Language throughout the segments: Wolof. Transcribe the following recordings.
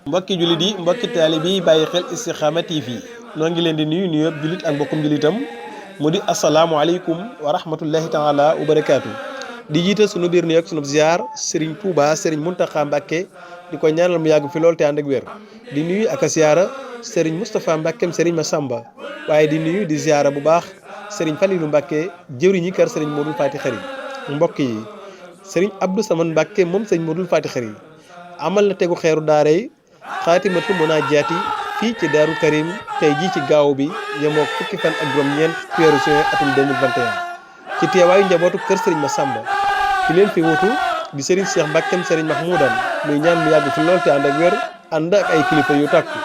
mbokki jullit yi mbokki taalibe yi bàyyi xel Istikhama TV noo ngi leen di nuyu nuyoo jullit ak mbokkum jullitam mu di asalaamualeykum wa rahmatullahi taala wa barakaatu. di jiite sunu biir nuyu ak sunu ziar Serigne Touba Serigne Mountakha Mbacké di ko ñaanal mu yàgg fi lool te ànd ak wér di nuyu ak a ziara Serigne Moustapha Mbackeem Serigne Massamba waaye di nuyu di ziara bu baax Serigne Falilou Mbacke jëwriñi kër Serigne Modou Fati Xari mbokk yi Serigne Abdou Samane Mbacke moom Serigne Modou Fati Xari amal na tegu xeeru daara yi xaatimatu munaajaati fii ci Daaru Karim tey jii ci gaaw bi yemoo fukki fan ak juróom-ñeent ci weeru juin atum 2021 ci teewaayu njabootu kër Serigne Massamba ki leen fi wutu di Serigne Cheikh Mbackeem Serigne Mahmoudan muy ñaan mu yàgg fi lool te ànd ak wér ànd ak ay kilifa yu tàkku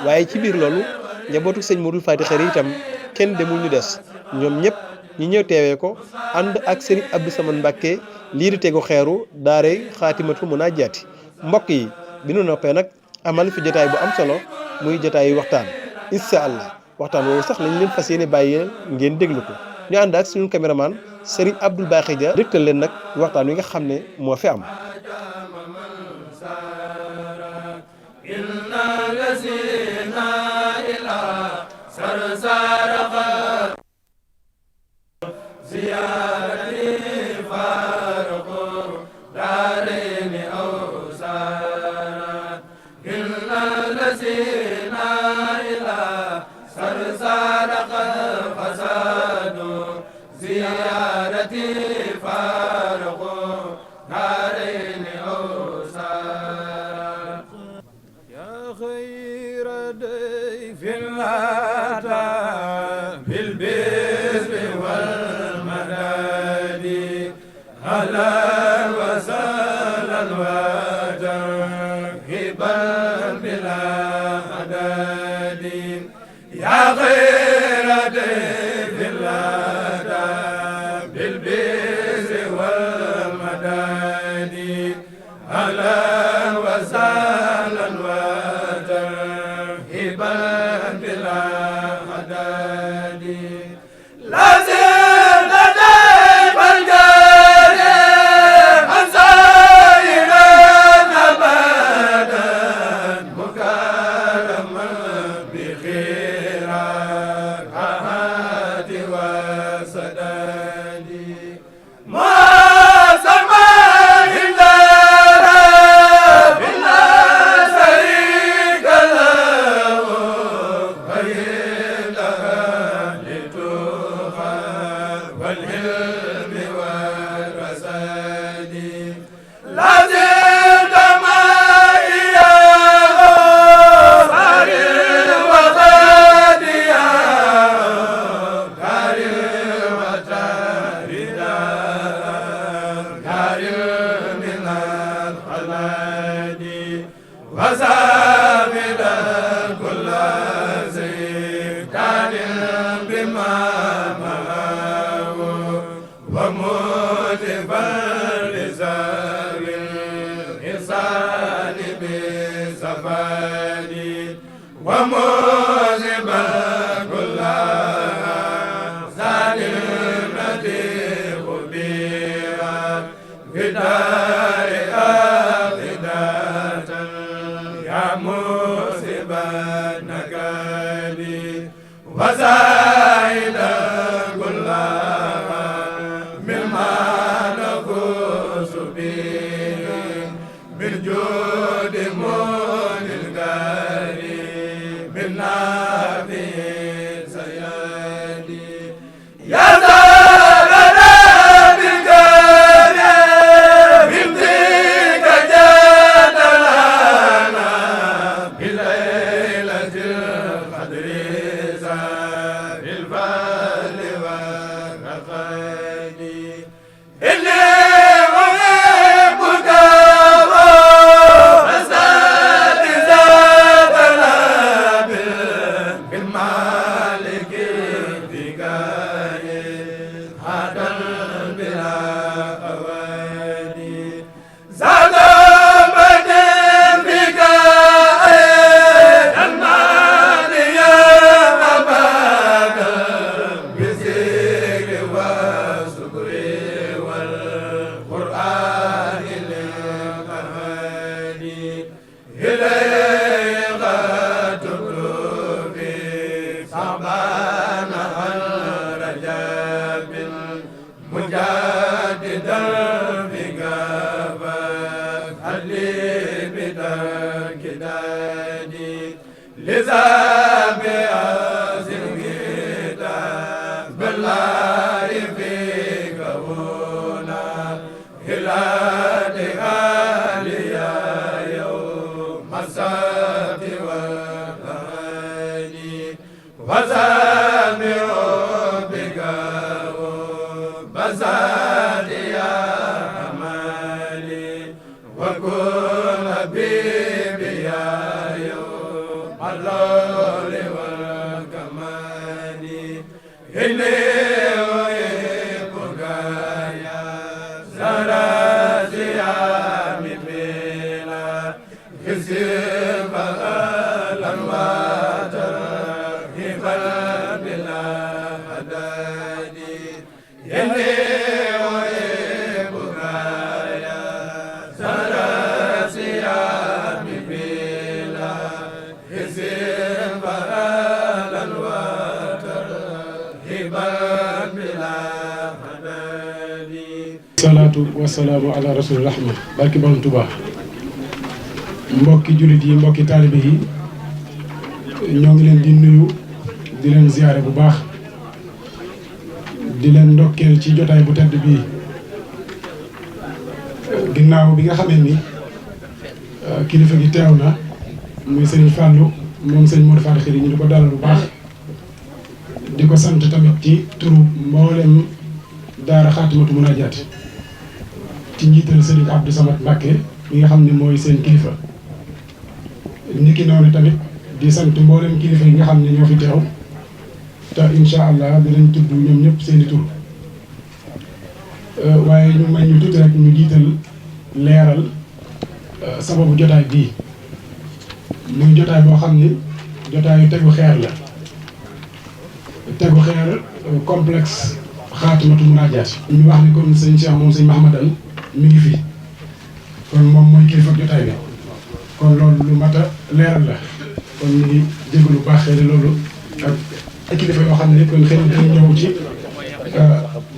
waaye ci biir loolu njabootu sëñ Modou Fati Xari itam kenn demul ñu des ñoom ñëpp ñi ñëw teewee ko ànd ak Serigne Abdou Samane Mbacke lii di tegu xeeru daaray xaatimatu munaajaati mbokk yi bi nu noppee nag amal fi jotaay bu am solo muy jotaay waxtaan incha allah waxtaan woowu sax lañ leen fas yéene bàyyi ngeen déglu ko ñu ànd ak suñu caméraman Serigne Abdoul Bakhy Dia dëkkal leen nag waxtaan wi nga xam ne moo fi am. salaatu wasalaamu ala rasul rahma barki borom Tuubaa mbokki jullit yi mbokki taalibe yi ñoo ngi leen di nuyu di leen ziyaare bu baax di leen ndokkeel ci jotaay bu tedd bii ginnaaw bi nga xamee ni kilifa gi teew na muy sëriñ Fallou moom sëriñ Modou Faty Khary ñu di ko dalal bu baax di ko sant tamit ci turu mboolem daara Xaatimatu Munaajaat ci njiital sëriñ Abdou Samad Mbacké mi nga xam ne mooy seen kilifa niki noonu tamit di sant mboolem kilifa yi nga xam ne ñoo fi teew te incha allah dinañ tudd ñoom ñëpp seen i tur waaye ñu may ñu tuuti rek ñu jiital leeral sababu jotaay bii muy jotaay boo xam ni jotaayu tegu xeer la tegu xeer complexe Xaatimatu Munaajaat ñu wax ni kon sëñ Cheikh moom sëñ Mahamadan mi ngi fi kon moom mooy kilifa jotaay bi kon loolu lu mat a leeral la kon ñu ngi jégalu baax xëy na loolu ak ay kilifa yoo xam ne kon xëy na dañu ñëw ci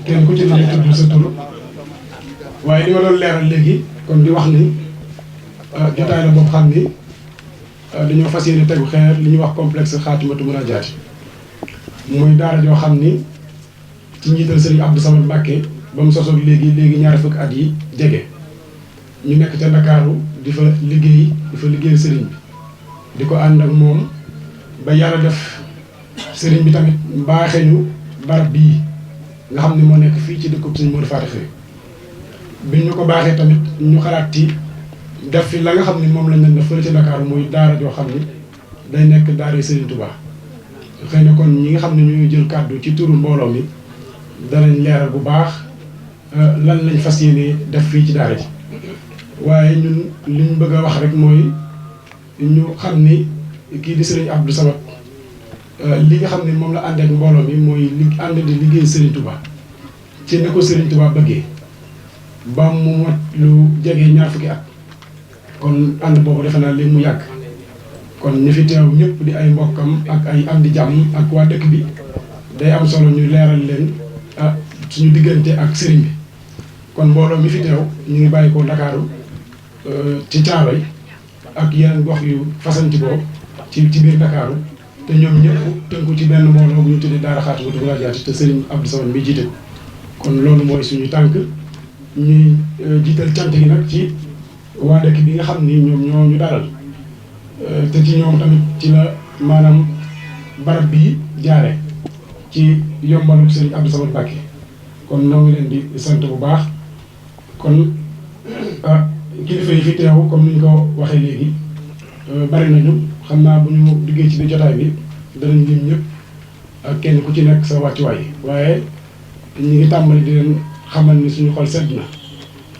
kenn ku ci ne tudd sa tur waaye li ma doon leeral léegi kon di wax ni jotaay la boobu xam ni dañoo fas yéene tegu xeer li ñuy wax complexe Xaatimatu Munaajaat muy daara joo xam ni ci njiital Serigne Abdou Samad Mbacké ba mu sosoog léegi ñaari fukki at yi jege ñu nekk ca Ndakaaru di fa liggéeyal Serigne bi di ko ànd ak moom ba yàlla def Serigne bi tamit mbaaxee ñu barab bii nga xam ne moo nekk fii ci dëkkub Serigne Modou Faty Khary bi ñu ko baaxee tamit ñu xalaat ci def fi la nga xam ne moom lañ leen def fële ca Ndakaaru muy daara joo xam ni day nekk daara Serigne Touba xëy na kon ñi nga xam ne ñooy jël kàddu ci turu mbooloo mi danañ leeral bu baax lan lañ fas yéene def fii ci daara ji waaye ñun liñ bëgg a wax rek mooy ñu xam ni kii di Serigne Abdou Samad li nga xam ne moom la ànd ak mbooloo mi mooy ànd di liggéey Serigne Touba ci ne ko Serigne Touba bëggee ba mu mat lu jege ñaar fukki at kon ànd boobu defe naa léegi mu yàgg kon ñi fi teew ñëpp di ay mbokkam ak ay am di jàmm ak waa dëkk bi day am solo ñu leeral leen suñu diggante ak sëriñ bi kon mbooloo mi fi teew ñu ngi bàyyi ko Ndakaaru ci Caaroy ak yeneen gox yu fasanti boobu ci biir Ndakaaru te ñoom ñëpp tënku ci benn mbooloo bu ñu tuddee daara Xaatimatu Munaajaat te sëriñ Abdou Samad mi jiite kon loolu mooy suñu tànk ñuy jiital cant gi nag ci waa dëkk bi nga xam ni ñoom ñoo ñu dalal te ci ñoom tamit ci la maanaam barab bii jaare ci yombalu sëriñ Abdou Samad Mbacké kon ñoo ngi leen di sant bu baax kon kilifa yi fi teew comme ni ñu ko waxee léegi bari nañu xam naa bu ñu duggee ci biir jotaay bi danañ lim ñëpp ak kenn ku ci nekk sa wàccuwaay waaye ñu ngi tàmbali di leen xamal ni suñu xol sedd na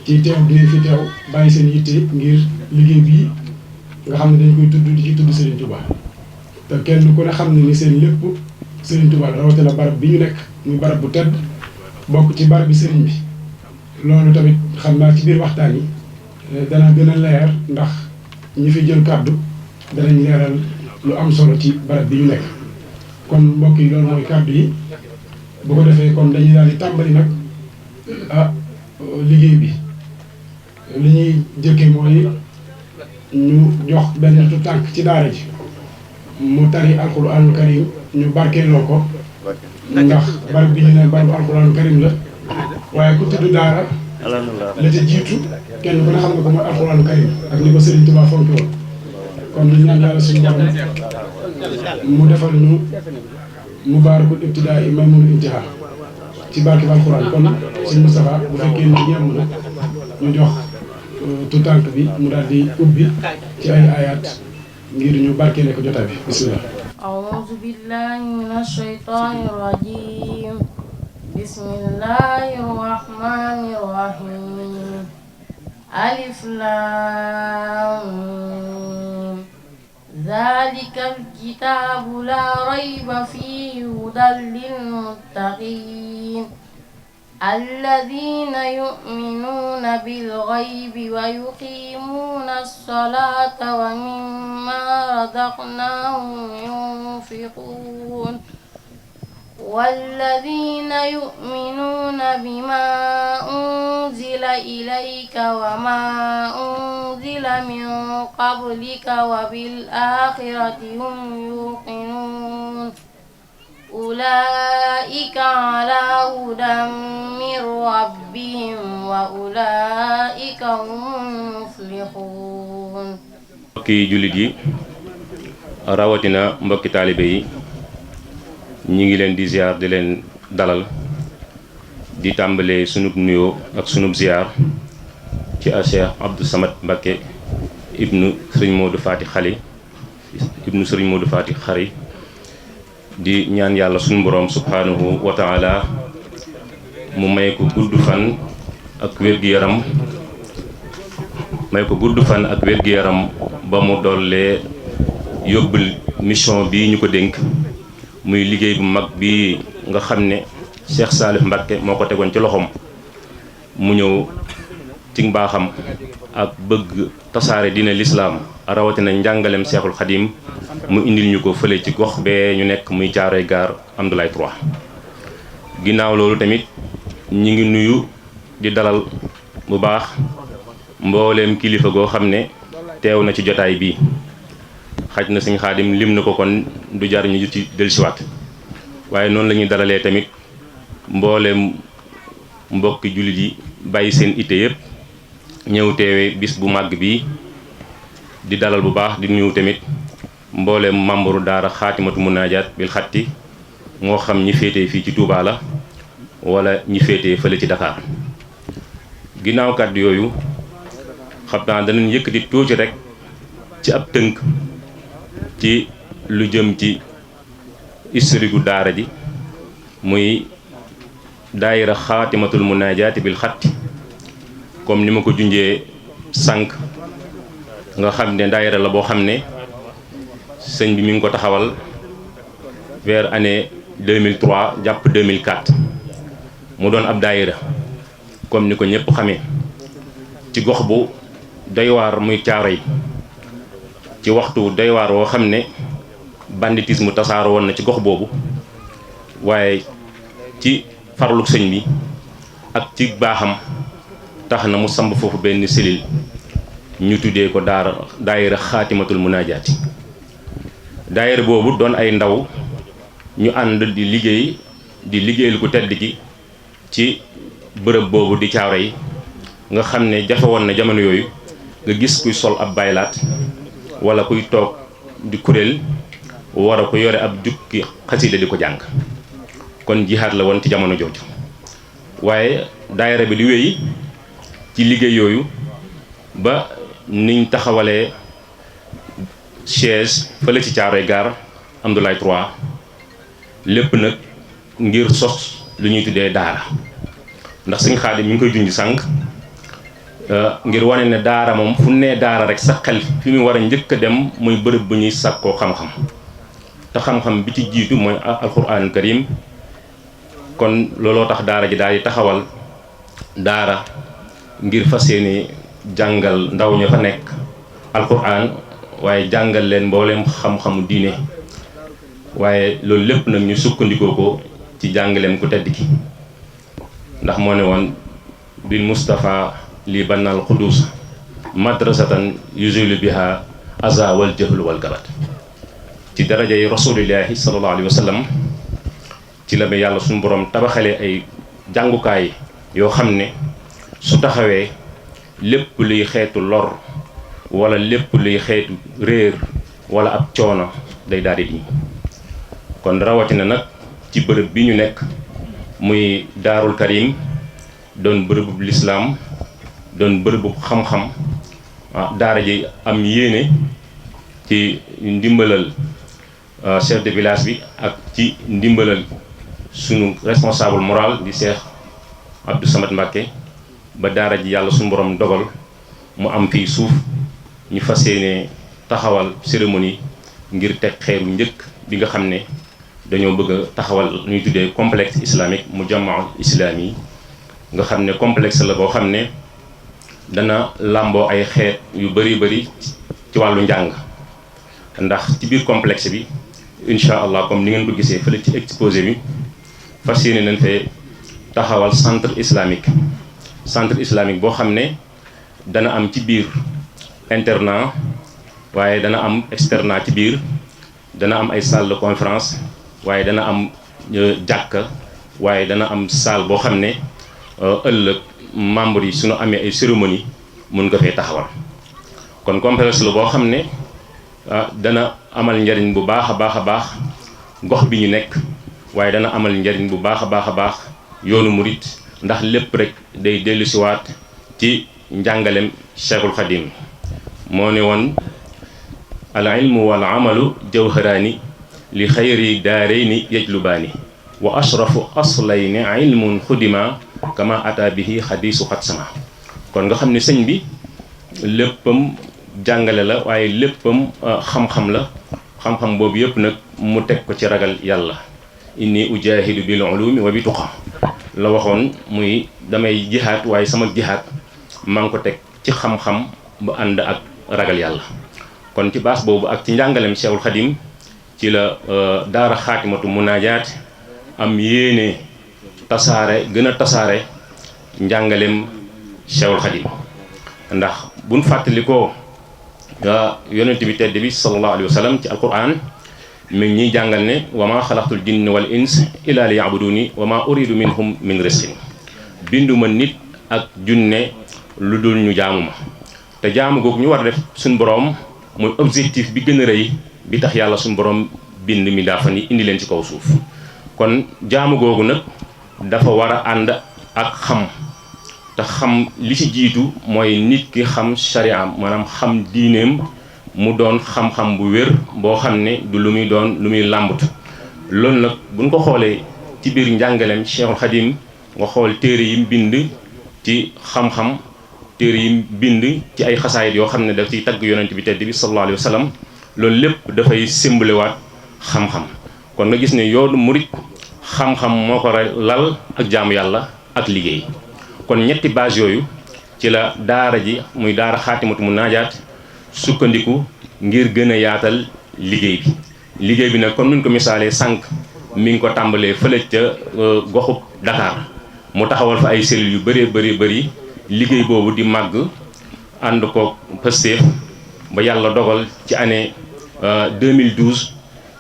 ci teew bi ngeen fi teew bàyyi seen yitte ngir liggéey bii nga xam ne dañ koy tudd di ci tudd Serigne Touba te kenn ku ne xam ne ni seen lépp Serigne Touba rawatina barab bi ñu nekk muy barab bu tedd bokk ci barab bi Serigne bi loolu tamit xam naa ci biir waxtaan yi dana gën a leer ndax ñi fi jël kàddu danañ leeral lu am solo ci barab bi ñu nekk kon mbokk yi loolu mooy kàddu yi bu ko defee kon dañuy daal di tàmbali nag liggéey bi li ñuy jëkkee mooy ñu jox benn tu tànk ci daara ji mu tari alquranul karim ñu barkeeloo ko ndax barab bi ñu ne barabu alquranul karim la waaye ku tudd daara la ca jiitu kenn ku ne xam nga ko mooy alquranul karim ak ni ko Serigne Touba fonki woon kon ñu ñaan yàlla suñu borom mu defal ñu mubaarakul ibtidaa i maymunul intihaa ci barke bi alquran kon Serigne Moustapha bu fekkee ne ñeem na ñu jox tout tànk bi mu daal di ubbi ci ay ayat ngir ñu barkeele ko jotaay bi bismillah. أعوذ بالله من الشيطان الرجيم بسم الله الرحمن الرحيم ألف لام ميم ذلك الكتاب لا ريب فيه هدى للمتقين الذين يؤمنون بالغيب ويقيمون الصلاة ومما رزقناهم ينفقون والذين يؤمنون بما أنزل إليك وما أنزل من قبلك وبالآخرة هم يوقنون أولئك على هدى من ربهم وأولئك هم المفلحون. mbokki jullit yi rawatina mbokki taalibe yi ñi ngi leen di ziar di leen dalal di tàmbalee sunub nuyoo ak sunub ziar ci Cheikh Abdou Samad Mbacké ibnu Serigne Modou Fati Xali ibnu Serigne Modou Fati Xari di ñaan yàlla suñu borom subhanahu wa taala mu may ko gudd fan ak wér-gu-yaram ba mu dollee yóbbul mission bi ñu ko dénk muy liggéey bu mag bi nga xam ne Cheikh Salif Mbacké moo ko tegoon ci loxoom mu ñëw ci mbaaxam ak bëgg tasaare diine lislaam rawatina njàngaleem Cheikhul Khadim mu indil ñu ko fële ci gox bee ñu nekk muy Caaroy Gaar Amdoulaye 3 ginnaaw loolu tamit ñi ngi nuyu di dalal bu baax mbooleem kilifa goo xam ne teew na ci jotaay bii xaj na Sëñ Xaadim lim na ko kon du jar ñu ci dellusiwaat waaye noonu la ñuy dalalee tamit mbooleem mbokki jullit yi bàyyi seen ite yëpp ñëw teewe bis bu màgg bii di dalal bu baax di nuyu tamit mbooleem membre daara xaatimatu munaajaat bil xatti moo xam ñi féetee fii ci Touba la wala ñi féetee fële ci Dakar ginnaaw kàddu yooyu xam naa danañ yëkkati tuuti rek ci ab tënk ci lu jëm ci historique gu daara ji muy daayira xaatimatul munaajaati bil xatti comme ni ma ko junjee sànq nga xam ne daayira la boo xam ne sëñ bi mi ngi ko taxawal vers année 2003 jàpp 2004 mu doon ab daayira comme ni ko ñëpp xamee ci gox bu doy waar muy Caaroy ci waxtu doy waar woo xam ne banditisme tasaaroo woon na ci gox boobu waaye ci farlu sëñ bi ak ci baaxam tax na mu samb foofu benn cellule ñu tuddee ko daayira xaatimatul munaajaati daayira boobu doon ay ndaw ñu ànd di liggéeyal ku tedd gi ci bërëb boobu di Caaroy nga xam ne jafe woon na jamono yooyu nga gis kuy sol ab baylaat wala kuy toog di kuréel war a ko yore ab jukki xasida di ko jàng kon jihaad la woon ci jamono jooju waaye daayira bi di wéy ci liggéey yooyu ba niñ taxawalee chaise fële ci Caaroy Gaar Amdoulaye 3 lépp nag ngir sos lu ñuy tuddee daara ndax Sëñ Xaadim mi ngi koy junj sànq ngir wane ne daara moom fu nee daara rek sa xel fi mu war a njëkk a dem muy bërëb bu ñuy sàkkoo xam-xam te xam-xam bi ci jiitu mooy alquranul karim kon looloo tax daara ji daal di taxawal daara ngir fas yéene jàngal ndaw ña fa nekk alquran waaye jàngal leen mbooleem xam-xamu diine waaye loolu lépp nag ñu sukkandikoo ko ci jàngaleem ku tedd ki ndax moo ne woon bil Mustafa li bannal xudus madrasatan yuzilu biha aza wal jahlu wal gabat ci darajay rasulillahi sallallahu alayhi wa sallam ci la ba yàlla suñu borom tabaxalee ay jàngukaay yoo xam ne su taxawee lépp luy xeetu lor wala lépp luy xeetu réer wala ab coono day daal di diñ kon rawatina nag ci bërëb bi ñu nekk muy daarul karim doon bërëbub lislaam doon bërëbub xam-xam daara ji am yéene ci ndimbalal chef de village bi ak ci ndimbalal sunu responsable moral di Cheikh Abdou Samad Mbacké ba daara ji yàlla suñu borom dogal mu am fii suuf ñu fas yéene taxawal cérémonie ngir teg xeeru njëkk bi nga xam ne dañoo bëgg a taxawal ñuy tuddee complexe islamique mu jamaa islami yi nga xam ne complexe la boo xam ne dana làmboo ay xeet yu bari ci wàllu njàng ndax ci biir complexe bi incha allah comme ni ngeen ko gisee fële ci exposé bi fas yéene nañ fee taxawal centre islamique boo xam ne dana am ci biir internat waaye dana am externat ci biir dana am ay salle de conférence waaye dana am jàkka waaye dana am salle boo xam ne ëllëg membre yi suñu amee ay cérémonie mun nga fee taxawal kon complexe la boo xam ne dana amal njariñ bu baax a baax gox bi ñu nekk waaye dana amal njariñ bu baax a baax yoonu murit ndax lépp rek day dellusiwaat ci njàngalem Cheikhul Khadim moo ne woon al ilmu wal amalu jawharaani li xayri daarayni yajlubaani wa ashrafu aslayni ilmun xudima kama ata bihi xadiisu xat sama kon nga xam ne sëñ bi léppam jàngale la waaye léppam xam-xam la xam-xam boobu yëpp nag mu teg ko ci ragal yàlla inni ujahidu bil ulumi wa bi tuqa la waxoon muy damay jihaat waaye sama jihaat maa ngi ko teg ci xam-xam bu ànd ak ragal yàlla kon ci baas boobu ak ci njàngalem Cheikhul Khadim ci la daara xaatimatu munaajaat am yéene gën a tasaare njàngalem Cheikhul Khadim ndax buñ fàttalikoo yonent bi tedd bi sallallahu alayhi wa sallam ci alquran mi ngi ñuy jàngal ne wa ma xalaqtul jinna wal ins illa li yabuduni wa ma uridu minhum min risqin binduma nit ak junne lu dul ñu jaamu ma te jaamu googu ñu war a def suñ boroom mooy objectif bi gën a rëy bi tax yàlla suñ boroom bind mi daa fa ni indi leen ci kaw suuf kon jaamu googu nag dafa war a ànd ak xam te xam li ci jiitu mooy nit ki xam shari'am maanaam xam diineem mu doon xam-xam bu wér boo xam ne du lu muy doon lu muy làmbut loolu nag buñ ko xoolee ci biir njàngaleem Cheikhul Khadim nga xool téere yim bind ci xam-xam téere yim bind ci ay xasaayit yoo xam ne daf ciy tagg yonent bi tedd bi sallallahu alayhi wa sallam loolu lépp dafay sémbalewaat xam-xam kon nga gis ne yoonu murit xam-xam moo ko lal ak jaamu yàlla ak liggéey kon ñetti base yooyu ci la daara ji muy daara xaatimatu munaajaat sukkandiku ngir gën a yaatal liggéey bi nag comme nuñ ko misaalee sànq mi ngi ko tàmbalee fële ca goxub Dakar mu taxawal fa ay cellules yu bëri liggéey boobu di màgg ànd ko Pastef ba yàlla dogal ci année 2012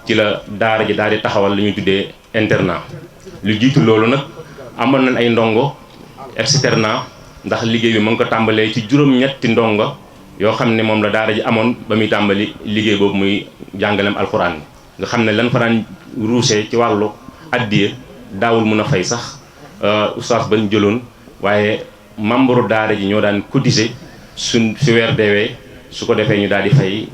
ci la daara ji daal di taxawal lu ñuy tuddee internat lu jiitu loolu nag amoon nañ ay ndongo externat ndax liggéey bi mu ngi ko tàmbalee ci juróom-ñetti ndongo yoo xam ne moom la daara ji amoon ba muy tàmbali liggéey boobu muy jàngalem alxuraan nga xam ne lan fa daan ruusee ci wàllu addiye daawul mun a fay sax oustaz bañ jëloon waaye membre daara ji ñoo daan cotiser su weer deewee su ko defee ñu daal di fay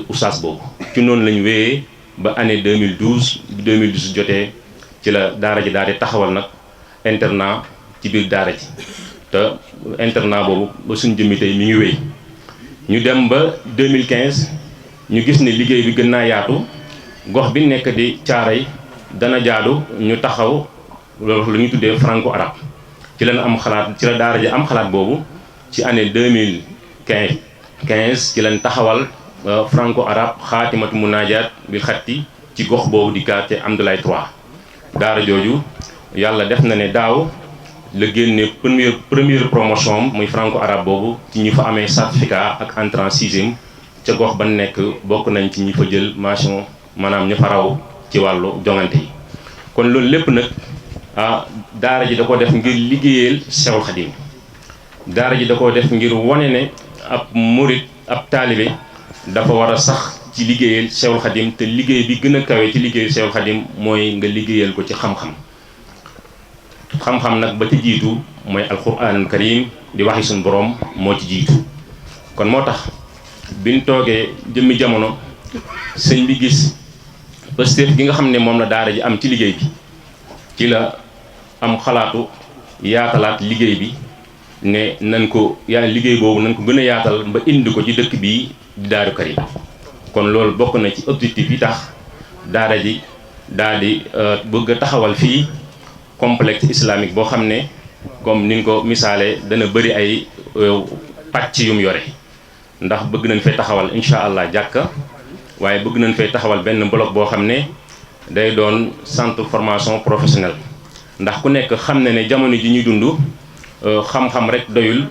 oustaz boobu ci noonu lañ wéyee ba année 2012 jotee ci la daara ji daal di taxawal nag internat ci biir daara ji te internat boobu ba suñ jëmmi tey mi ngi wéy ñu dem ba 2015 ñu gis ne liggéey bi gën naa yaatu gox bi nekk di Caaray dana jaadu ñu taxaw loolu lu ñu tuddee franco arabe ci lañ am xalaat ci la daara ji am xalaat boobu ci année 2015 ci lañ taxawal franco arabe xaatimatu munaajaat bil xatti ci gox boobu di quartier Amdoulaye 3 daara jooju yàlla def na ne daaw la génne première promotion muy franco arabe boobu ci ñi fa amee certificat ak entrée en sixième ca gox ba nekk bokk nañ ci ñi fa jël mention maanaam ñu fa raw ci wàllu jongante yi. kon loolu lépp nag daara ji da ko def ngir liggéeyal Cheikhul Khadim, daara ji da ko def ngir wane ne ab murit ab taalibe dafa war a sax ci liggéeyal Cheikhul Khadim, te liggéey bi gën a kawe ci liggéeyal Cheikhul Khadim mooy nga liggéeyal ko ci xam-xam. xam-xam nag ba ci jiitu mooy alquranul karim di waxi suñu borom moo ci jiitu. kon moo tax biñ toogee jëmmi jamono sëñ bi gis pëstéef gi nga xam ne moom la daara ji am ci liggéey bi, ci la am xalaatu yaatalaat liggéey bi ne nan ko liggéey boobu nan ko gën a yaatal ba indi ko ci dëkk bii di Daaru Karim. kon loolu bokk na ci objectif yi tax daara ji daal di bëgg a taxawal fii complexe islamique boo xam ne comme niñ ko misaalee dana bëri ay pàcc yum yore. ndax bëgg nañ fay taxawal incha allah jàkka, waaye bëgg nañ fay taxawal benn bloc boo xam ne day doon centre formation professionnelle. ndax ku nekk xam ne jamono ji ñuy dund xam-xam rek doyul,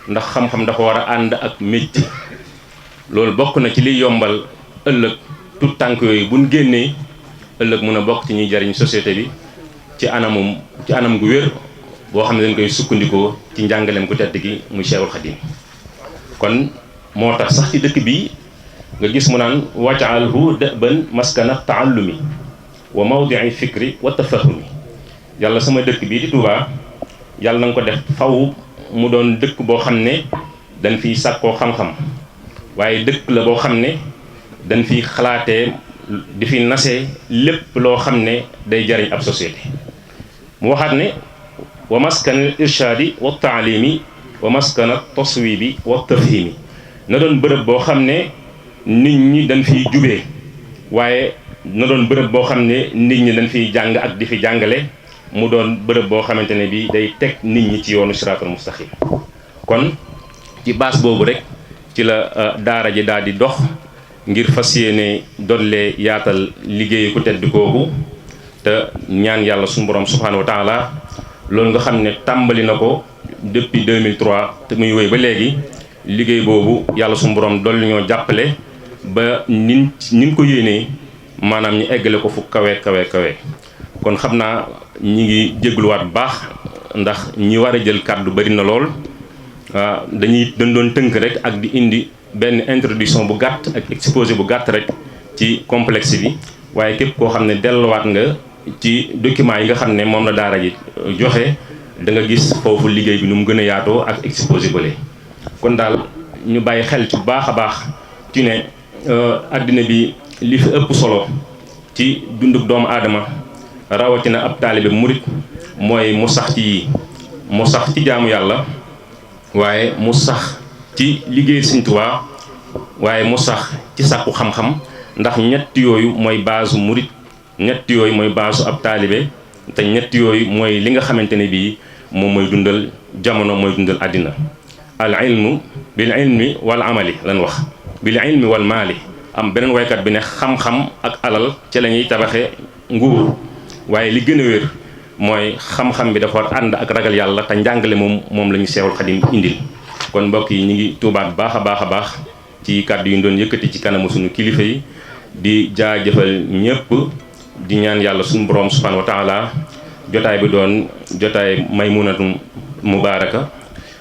ndax xam-xam dafa war a ànd ak métier. loolu bokk na ci liy yombal ëllëg tout tànk yooyu buñ génnee ëllëg mun a bokk ci ñuy jariñ société bi ci anam gu wér boo xam ne dañ koy sukkandikoo ci njàngaleem ku tedd gi muy Cheikhul Khadim. kon moo tax sax ci dëkk bi nga gis mu naan waj'alhu da'ban maskana ta'allumi wa mawdi'i fikri wa tafahumi. yàlla sama dëkk bii di Touba yàlla na nga ko def faw mu doon dëkk boo xam ne dañ fiy sàkkoo xam-xam, waaye dëkk la boo xam ne dañ fiy xalaatee di fi nasee lépp loo xam ne day jariñ ab société. mu waxaat ne wa maskana irshadi wa taalimi wa maskana taswibi wa tafhimi. na doon bërëb boo xam ne nit ñi dañ fiy jubee, waaye na doon bërëb boo xam ne nit ñi dañ fiy jàng ak di fi jàngale, mu doon bërëb boo xamante ne bii day teg nit ñi ci yoonu siraatal mustaqim. kon ci baas boobu rek ci la daara ji daal di dox ngir fas yéene dollee yaatal liggéeyu ku tedd kooku, te ñaan yàlla suñu borom subhanahu wa taala loolu nga xam ne tàmbali na ko depuis 2003 te muy wéy ba léegi. liggéey boobu yàlla suñu borom dolli ñoo jàppale ba nin ko yéenee maanaam ñu eggale ko fu kawe. kon xam naa ñi ngi jégluwaat bu baax ndax ñi war a jël kàddu bari na lool. dañ doon tënk rek ak di indi benn introduction bu gàtt ak exposé bu gàtt rek ci complexe bi, waaye képp koo xam ne delluwaat nga ci documents yi nga xam ne moom la daara ji joxe da nga gis foofu liggéey bi nu mu gën a yaatoo ak exposé bële. kon daal ñu bàyyi xel ci bu baax a baax ci ne àddina bi li fi ëpp solo ci dunduk doomu aadama rawatina ab taalibe murit mooy mu sax ci mu sax ci jaamu yàlla, waaye mu sax ci liggéey Sëñ Tuubaa, waaye mu sax ci sàkku xam-xam. ndax ñett yooyu mooy baasu murit, ñett yooyu mooy baasu ab taalibe, te ñett yooyu mooy li nga xamante ne bii moom mooy dundal jamono, mooy dundal àddina. al ilmu bil ilmi wal amali lan wax, bil ilmi wal maali. am beneen waykat bi ne xam-xam ak alal ci la ñuy tabaxe nguur, waaye li gën a wér mooy xam-xam bi dafa war ànd ak ragal yàlla, te njàngale moom la ñu Seexul Xadim indil. kon mbokk yi ñu ngi tuubaat baax a baax ci kàddu yu ñu doon yëkkati ci kanamu suñu kilifa yi, di jaajëfal ñëpp, di ñaan yàlla suñu borom subhanahu wa taala jotaay bi doon jotaay maymunatu mubaaraka,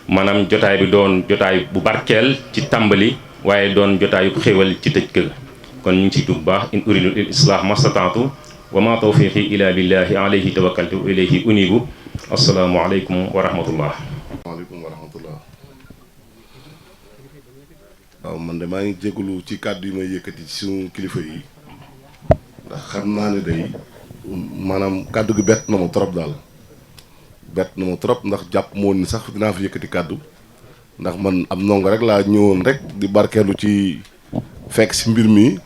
maanaam jotaay bi doon jotaay bu barkeel ci tàmbali, waaye doon jotaayu xéewal ci tëj kër. kon ñu ngi ciy tuub baax in uridu il islah mastata'tu wa ma tawfiqi ila billahi alayhi tawakkaltu wa ilayhi unibu. assalaamu aleykum wa rahmatullah. waaleykum wa rahmatullah. waaw man de maa ngi jégalu ci kàddu yi may yëkkati ci suñu kilifa yi, ndax xam naa ne day maanaam kàddu gi bett na ma trop daal, bett na ma trop, ndax jàpp moo ni sax dinaa fi yëkkati kàddu, ndax man am ndongo rek laa ñëwoon rek di barkeelu ci fekk si mbir mi,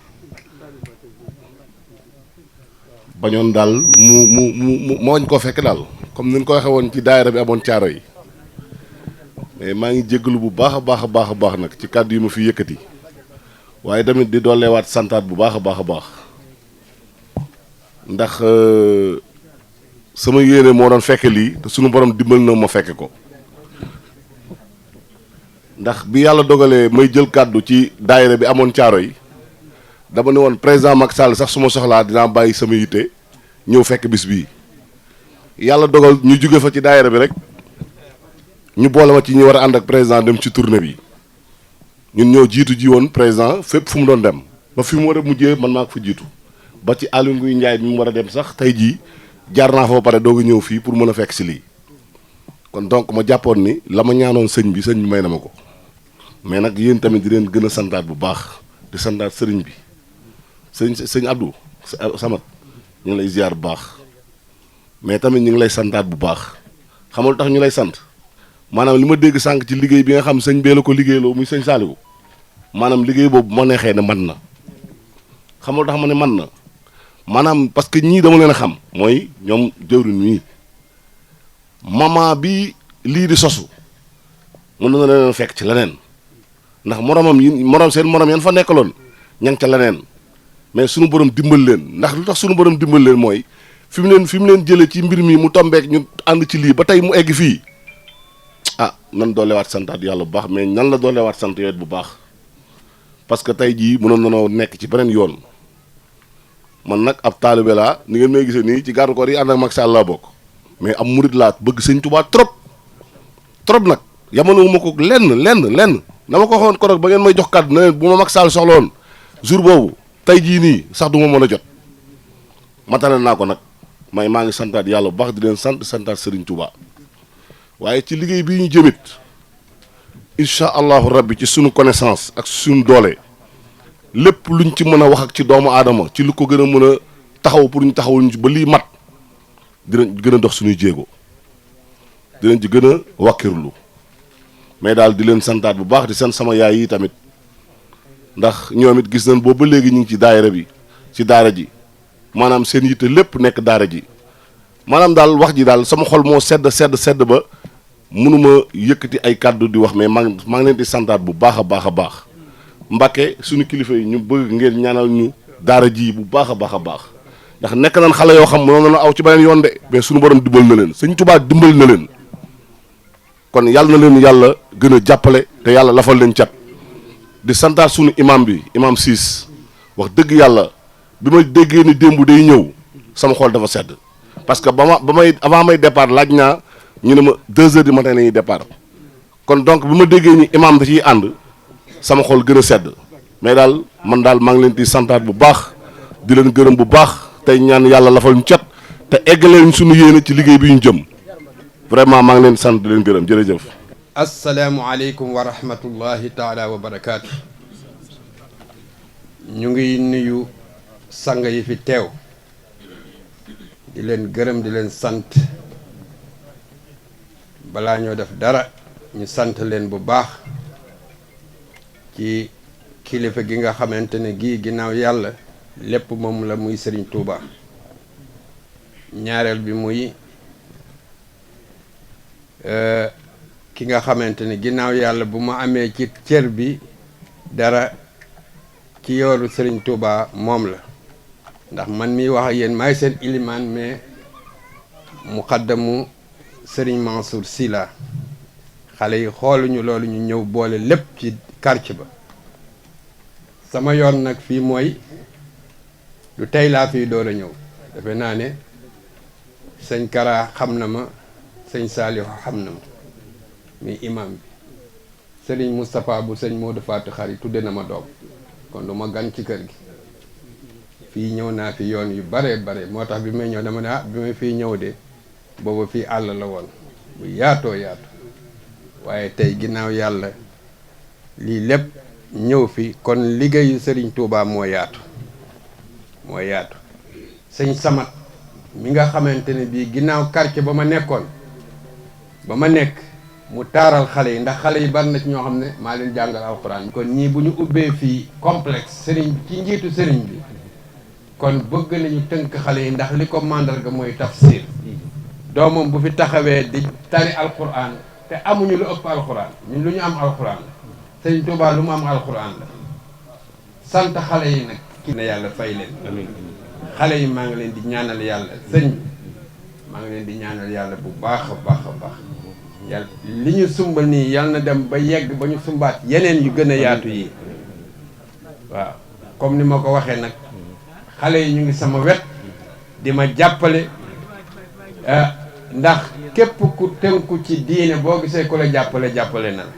bañoon daal mu wañ koo fekk daal comme ni ñu ko waxee woon ci daayira bi amoon caaro yi. mais maa ngi jégalu bu baax a baax nag ci kàddu yi ma fi yëkkati, waaye tamit di dooleewaat santaat bu baax a baax ndax sama yéene moo doon fekke lii te sunu borom dimbal na ma fekke ko. ndax bi yàlla dogalee may jël kàddu ci daayira bi amoon caaro yi, dama ne woon président Macky Sall sax su ma soxlaa dinaa bàyyi sama yitte ñëw fekk bis bii yàlla dogal ñu jóge fa ci daayira bi rek ñu boole ma ci ñi war a ànd ak président dem ci tournée bi ñun ñoo jiitu ji woon président fépp fu mu doon dem ba fi mu war a mujjee man maa ko fa jiitu ba ci Aliou Nguy Ndiaye bi mu war a dem sax tey jii jaar naa fa ba pare doog a ñëw fii pour mën a fekk si lii kon donc ma jàppoon ni la ma ñaanoon sëñ bi may na ma ko mais nag yéen tamit di leen gën a santaat bu baax di santaat sëriñ bi sëñ Abdou Samad ñu ngi lay ziar bu baax mais tamit ñu ngi lay santaat bu baax xamul tax ñu lay sant maanaam li ma dégg sànq ci liggéey bi nga xam sëñ bee la ko liggéeyloo muy sëñ Saliou maanaam liggéey boobu ma neexee ne man na xamul tax ma ne man na maanaam parce que ñii dama leen a xam mooy ñoom jëwriñ ñii maman bi lii di sosu mën na leen fekk ci leneen ndax seen morom yan fa nekkaloon ña ngi ca leneen mais suñu borom dimbal leen ndax lu tax suñu borom dimbal leen mooy fi mu leen jëlee ci mbir mi mu tombeek ñu ànd ci lii ba tey mu egg fii ah nan doolewaat santaat yàlla bu baax mais nan la doolewaat sant yooyu bu baax parce que tey jii mënoon nanoo nekk ci beneen yoon man nag ab taalibe laa ni ngeen may gisee nii ci garde corps yi ànd ak Macky Sall laa bokk mais am murit laa bëgg sëñ Tuubaa trop nag yamanoo ma ko lenn na ma ko waxoon ko ba ngeen may jox kàddu na leen bu ma Macky Sall soxla woon jour boobu tey jii nii sax du ma mën a jot matale naa ko nag maa ngi santaat yàlla bu baax di leen santaat Serigne Touba waaye ci liggéey bii ñu jëmit incha allahu rabbi ci sunu connaissance ak sunu doole lépp luñ ci mën a wax ak ci doomu aadama ci lu ko gën a mën a taxaw pour ñu taxawul ñu ba lii mat dinañ gën a dox suñuy jéego dinañ ci gën a wakkirlu mais daal di leen santaat bu baax di sant sama yaay yi tamit ndax ñoom it gis nañ boobu ba léegi ñu ngi ci daayira bi ci daara ji maanaam seen yitte lépp nekk daara ji maanaam daal wax ji daal sama xol moo sedd ba mënuma yëkkati ay kàddu di wax mais maa ngi leen di santaat bu baax a baax Mbàkke suñu kilifa yi ñu bëgg ngeen ñaanal ñu daara ji bu baax a baax ndax nekk nañ xale yoo xam mënoon na aw ci beneen yoon de mais suñu borom dimbal na leen Sëñ Tuubaa dimbal na leen kon yàlla na leen yàlla gën a jàppale te yàlla lafal leen cat di santaat suñu imam bi imam Ciss wax dëgg yàlla bi ma déggee ni démb day ñëw sama xol dafa sedd parce que avant may départ laaj naa ñu ne ma 2 heures du matin la ñuy départ kon donc bi ma déggee ni imam da ciy ànd sama xol gën a sedd mais daal man daal maa ngi leen di santaat bu baax di leen gërëm bu baax tey ñaan yàlla lafal ñu cat te eggaleen suñu yéene ci liggéey bi ñu jëm vraiment maa ngi leen sant di leen gërëm jërëjëf. asalaamualeykum wa rahmatullahi taala wa barakaatu. ñu ngi nuyu sang yi fi teew di leen gërëm di leen sant balaa ñoo def dara ñu sant leen bu baax ci kilifa gi nga xamante ne gii ginnaaw yàlla lépp moom la muy Serigne Touba ñaareel bi muy ki nga xamante ne ginnaaw yàlla bu ma amee ci cër bi dara ci yoonu Serigne Touba moom la ndax man mi wax ak yéen maay seen ilimaan mais muqaddamu Serigne Mansour Sy la xale yi xooluñu loolu ñu ñëw boole lépp ci quartier ba sama yoon nag fii mooy lu tey laa fii door a ñëw defe naa ne sëñ Kara xam na ma sëñ Saliou xam na ma mi imam bi Serigne Moustapha bu sëñ Modou Fatou Khari tudde na ma doom kon du ma gan ci kër gi fii ñëw naa fi yoon yu bare moo tax bi may ñëw dama ne bi may fii ñëw de boobu fii àll la woon bu yaatoo yaatu waaye tey ginnaaw yàlla lii lépp ñëw fi kon liggéeyu Serigne Touba moo yaatu sëñ Samat mi nga xamante ne bii ginnaaw quartier ba ma nekkoon ba ma nekk mu taaral xale yi ndax xale yi bari na ci ñoo xam ne maa leen jàngal alxuraan kon ñii bu ñu ubbee fii complexe sëriñ ci njiitu sëriñ bi kon bëgg nañu tënk xale yi ndax li ko màndarga mooy tafsir doomam bu fi taxawee di tari alxuraan te amuñu lu ëpp alxuraan ñun lu ñu am alxuraan la sëriñ Tuubaa lu mu am alxuraan la sant xale yi nag ki na yàlla fay leen xale yi maa ngi leen di ñaanal yàlla sëñ maa ngi leen di ñaanal yàlla bu baax a baax yàlla li ñu sumba nii yàlla na dem ba yegg ba ñu sumbaat yeneen yu gën a yaatu yi waaw comme ni ma ko waxee nag xale yi ñu ngi sama wet di ma jàppale ndax képp ku tënku ci diine boo gisee ku la jàppale jàppale na la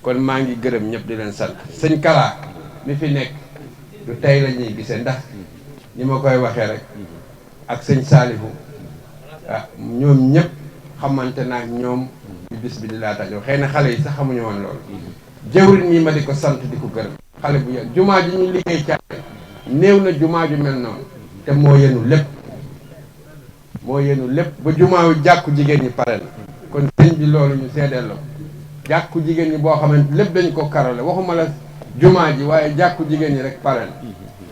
kon maa ngi gërëm ñëpp di leen sant sëñ Kara mi fi nekk du tey la ñuy gisee ndax ni ma koy waxee rek ak sëñ Saalihu ñoom ñëpp xamante naa ñoom bis bi di laata ñëw xëy na xale yi sax xamuñu woon loolu jëwriñ mi ma di ko sant di ko gërëm xale bu yàgg jumaa ji ñu liggéey caare néew na jumaa ju mel noonu te moo yenu lépp ba jumaa yu jàkku jigéen ñi pare na kon sëñ bi loolu ñu seedeel la jàkku jigéen ñi boo xamante lépp dañ ko karole waxuma la jumaa ji waaye jàkku jigéen ñi rek pare na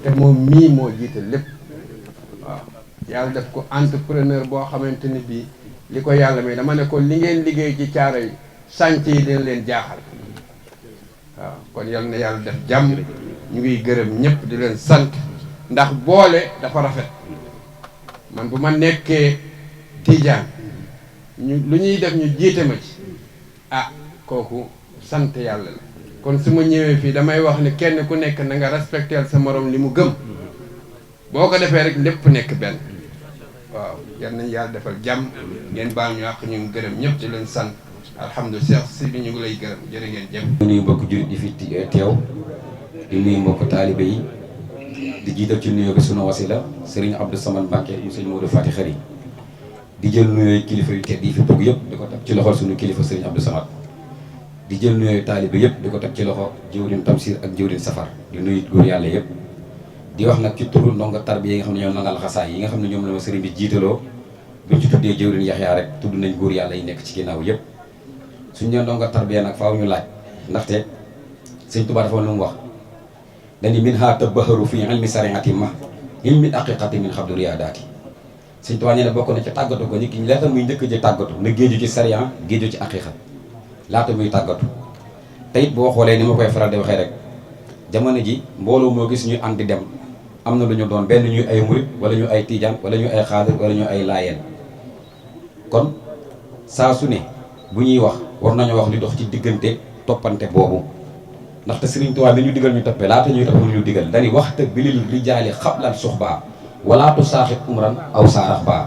te moom mii moo jiite lépp waaw yàlla def ko entrepreneur boo xamante ni bii li ko yàlla may dama ne ko li ngeen liggéey ci caaro yi sànc yi dina leen jaaxal waaw kon yal na yàlla def jàmm ñu ngi gërëm ñëpp di leen sant ndax boole dafa rafet man bu ma nekkee tijaan lu ñuy def ñu jiite ma ci kooku sant yàlla la kon su ma ñëwee fii damay wax ne kenn ku nekk na nga respecteel sa morom li mu gëm boo ko defee rek lépp nekk benn waaw yal nañu yàlla defal jàmm ngeen baal ñu àq ñu ngi gërëm ñëpp di leen sant alhamdulilah Cheikh si bi ñu ngi lay gërëm jërë ngeen jëf. di nuyu mbokk jullit yi fi teew di nuyu mbokk taalibe yi di jiital ci nuyoo bi sunu wasila Serigne Abdou Samad Mbacke mu sëñ Modou Fati Xari di jël nuyooy kilifa yu tedd yi fi toog yëpp di ko teg ci loxol sunu kilifa Serigne Abdou Samad di jël nuyooy taalibe yëpp di ko teg ci loxo jëwriñ Tamsir ak jëwriñ Safar di nuyu góor yàlla yëpp di wax nag ci turu ndongo tarbiya yi nga xam ne ñoo nangal xasaay yi nga xam ne ñoom la ma sëriñ bi jiitaloo buñ ci tuddee jëwriñ Yaxya rek tudd nañ góor yàlla yi nekk ci ginnaaw yëpp suñ nee ndongo tarbiya nag faaw ñu laaj ndaxte sëñ Tuubaa dafa lu mu wax dañu min ha tabaharu fi ilmi sariati ma ilmi aqiqati min xabdu riyaadaati sëñ Tuubaa nee na bokk na ci tàggatu ko nit ki laata muy njëkk ji tàggatu na géeju ci sariya géeju ci aqiqa laata muy tàggatu te it boo xoolee ni ma koy faral di waxee rek jamono ji mbooloo moo gis ñuy ànd di dem am na lu ñu doon benn ñuy ay murit wala ñu ay tijaan wala ñu ay xaadir wala ñu ay laayeen kon saa su ne bu ñuy wax war nañoo wax li dox ci diggante toppante boobu ndaxte Sëriñ Tuubaa li ñu digal ñu toppee laata ñuy topp ñu digal dañuy waxta bilil rijaali xablal suxbaa walaatu saaxit umran aw saarax baa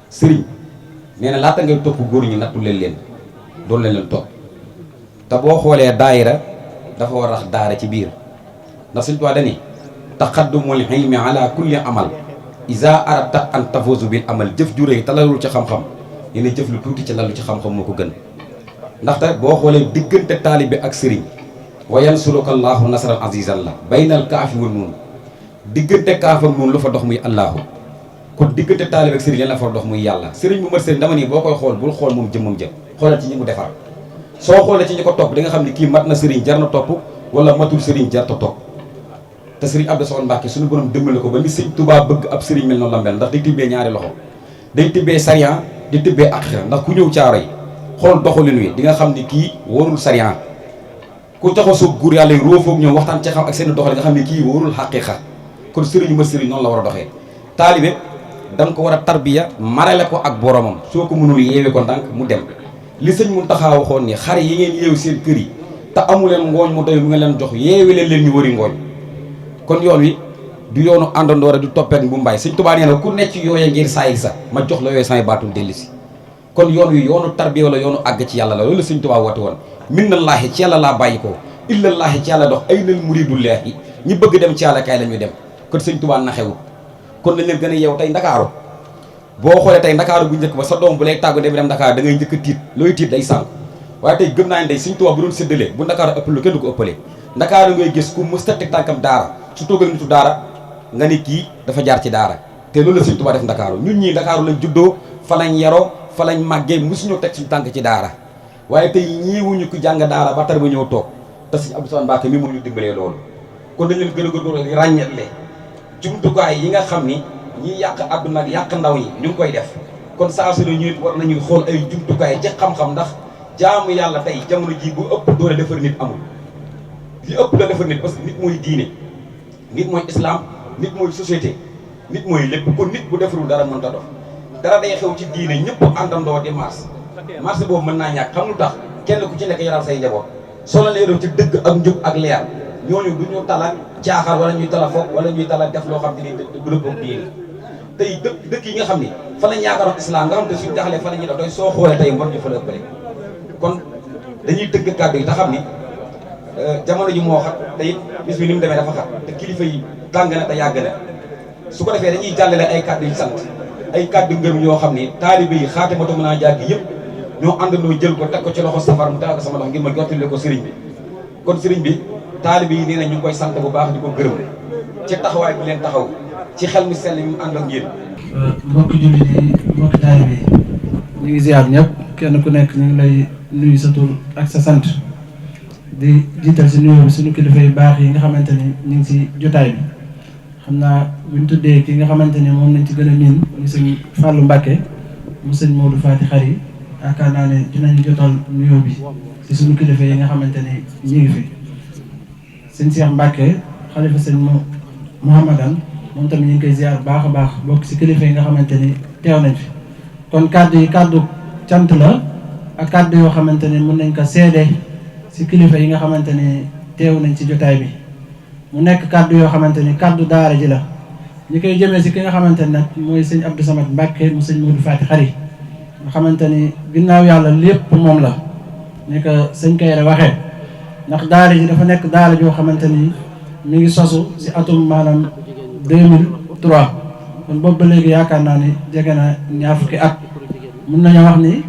sëriñ nee na laata ngay topp góor ñi nattu leen doon leen topp te boo xoolee daayira dafa war a rax daara ci biir ndax Sëriñ Tuubaa dañuy taqaddumul ilmi ala kulli amal isa aradta an tafuzu bil amal jëf ju réy te lalul ci xam-xam nee na jëf lu tuuti ci lalu ci xam-xam moo ko gën ndaxte boo xoolee diggante taalibe ak sëriñ wa yansuruka allahu nasran azizan la baynal kaafi wa nuun diggante kaaf ak nuun lu fa dox muy allahu kon diggante taalibe ak sëriñ la fa dox muy yàlla sëriñ bu mat sëriñ dama nii boo koy xool bul xool moom jëmmam jëm xoolal ci ñi mu defar soo xoolee ci ñi ko topp di nga xam ne kii mat na sëriñ jar na topp wala matul sëriñ jar ta topp te sëriñ Abdou Samad Mbacke suñu borom dimbali ko ba ni sëñ Touba bëgg ab sëriñ mel noonu la mel ndax day tibbee ñaari loxo day tibbee sariya di tibbee aqiqa ndax ku ñëw caaro yi xool doxalin wi di nga xam ni kii warul sariya ku jaxasoo góor yàlla yi róofoog ñoom waxtaan ci xam ak seen doxalin nga xam ne kii warul xaqiqa kon sëriñu ma sëriñ noonu la war a doxee taalibe da nga ko war a tarbiya marale ko ak boromam soo ko mënul yeewee ko ndànk mu dem li sëñ Muntaxa waxoon ni xare yi ngeen yeewu seen kër yi te amu leen ngooñ mu doy mu nga leen jox yeewe leen ñu wëri ngooñ kon yoon wi du yoonu àndandoore du toppeek bu mbaay sëñ Tuubaa nee na ku nekk ci yooyee ngir saayir sa ma jox la yooyu samay baatul dellu si kon yoon wi yoonu tarbiya wala yoonu àgg ci yàlla la loolu la sëñ Tuubaa woote woon minnallaahi ci yàlla laa bàyyi ko illallaahi ci yàlla dox ay nal muridullaahi ñi bëgg dem ci yàlla kay la ñuy dem kon sëñ Tuubaa naxewut kon lañ leen gën a yeew tey ndakaaru boo xoolee tey ndakaaru bu njëkk ba sa doom bu lay tàggu dem Ndakaaru da ngay njëkk a tiit looy tiit day sànq waaye tey gëm naa ne day sëñ Tuubaa bu doon séddalee bu Ndakaaru ëpp lu kenn du ko ëppalee Ndakaaru ngay gis ku mës ta teg tànkam daara su toogal nitu daara nga ne kii dafa jaar ci daara te loolu la sëñ Tuubaa def Ndakaaru ñun ñii Ndakaaru lañ juddoo fa lañ yaroo fa lañ màggee mosuñu teg suñu tànk ci daara waaye tey ñiiwuñu ko jàng daara ba tar ba ñëw toog te sëñ Abdou Samad Mbacke mi moo ñu dimbalee loolu kon dañ leen gën a góorgóorlu di ràññetle jumtukaay yi nga xam ni ñi yàq àdduna ak yàq ndaw ñi ñu ngi koy def kon saa su ne ñu war nañuy xool ay jumtukaay ci xam-xam ndax jaamu yàlla tey jamono ji bu ëpp doole defar nit amul li ëpp la defar nit parce que nit mooy diine nit mooy islam nit mooy société nit mooy lépp kon nit bu defarul dara mënta dox dara day xew ci diine ñëpp àndandoo di marche boobu mën naa ñàkk xam lu tax kenn ku ci nekk yaral say njaboot soo la leeroon ci dëgg ak njub ak leer ñooñu du ñu talal caaxaan wala ñuy tala foog wala ñuy tala def loo xam ne du la bokk diine tey dëkk yi nga xam ni fa lañ yaakaaroon islam nga xam te suñu jaxlee fa la ñuy def doy soo xoolee tey mbon ñu fa la ëppale kon dañuy tëgg kàddu yi te xam ni jamono ji moo xat te it bis bi ni mu demee dafa xat te kilifa yi tàng na te yàgg na su ko defee dañuy jàllale ay kàddu yu sant ay kàddu ngërëm yoo xam ni taalibe yi xaatimatu mën a jàgg yëpp ñoo àndandoo jël ko teg ko ci loxo safar mu tegal ko sama loxo ngir ma jottali ko sëriñ bi kon sëriñ bi taalibe yi nee na ñu ngi koy sant bu baax di ko gërëm ci taxawaay bi leen taxaw ci xel mu sell mi mu ànd ak yéen. mbokki jullit yi mbokki taalibe yi ñu ngi ziar ñëpp kenn ku nekk ñu ngi lay nuyu sa tur ak sa sant di jiital si nuyoo bi suñu kilifa yu baax yi nga xamante ni ñu ngi si jotaay bi xam naa buñ tuddee ki nga xamante ni moom lañ ci gën a miin ñu sëñ Fallou Mbacké mu sëñ Modou Fati Khari yaakaar naa ne dinañ jotal nuyoo bi si suñu kilifa yi nga xamante ni ñu ngi fi sëñ Cheikh Mbacké xalifa sëñ Mouhamadan moom tamit ñu ngi koy ziar baax a baax bokk si kilifa yi nga xamante ni teew nañ fi kon kàddu yi kàddu cant la ak kàddu yoo xamante ni mën nañ ko seede si kilifa yi nga xamante ni teew nañ ci jotaay bi mu nekk kàddu yoo xamante ni kàddu daara ji la ñi koy jëmee si ki nga xamante ni nag mooy sëñ Abdou Samad Mbacké mu sëñ Modou Fati Khari nga xamante ni ginnaaw yàlla lépp moom la ni ko sëñ Kayre waxee ndax daara ji dafa nekk daara joo xamante ni mi ngi sosu si atum maanaam 2003 kon boobu ba léegi yaakaar naa ni jege na ñaar fukki at mun nañoo wax ni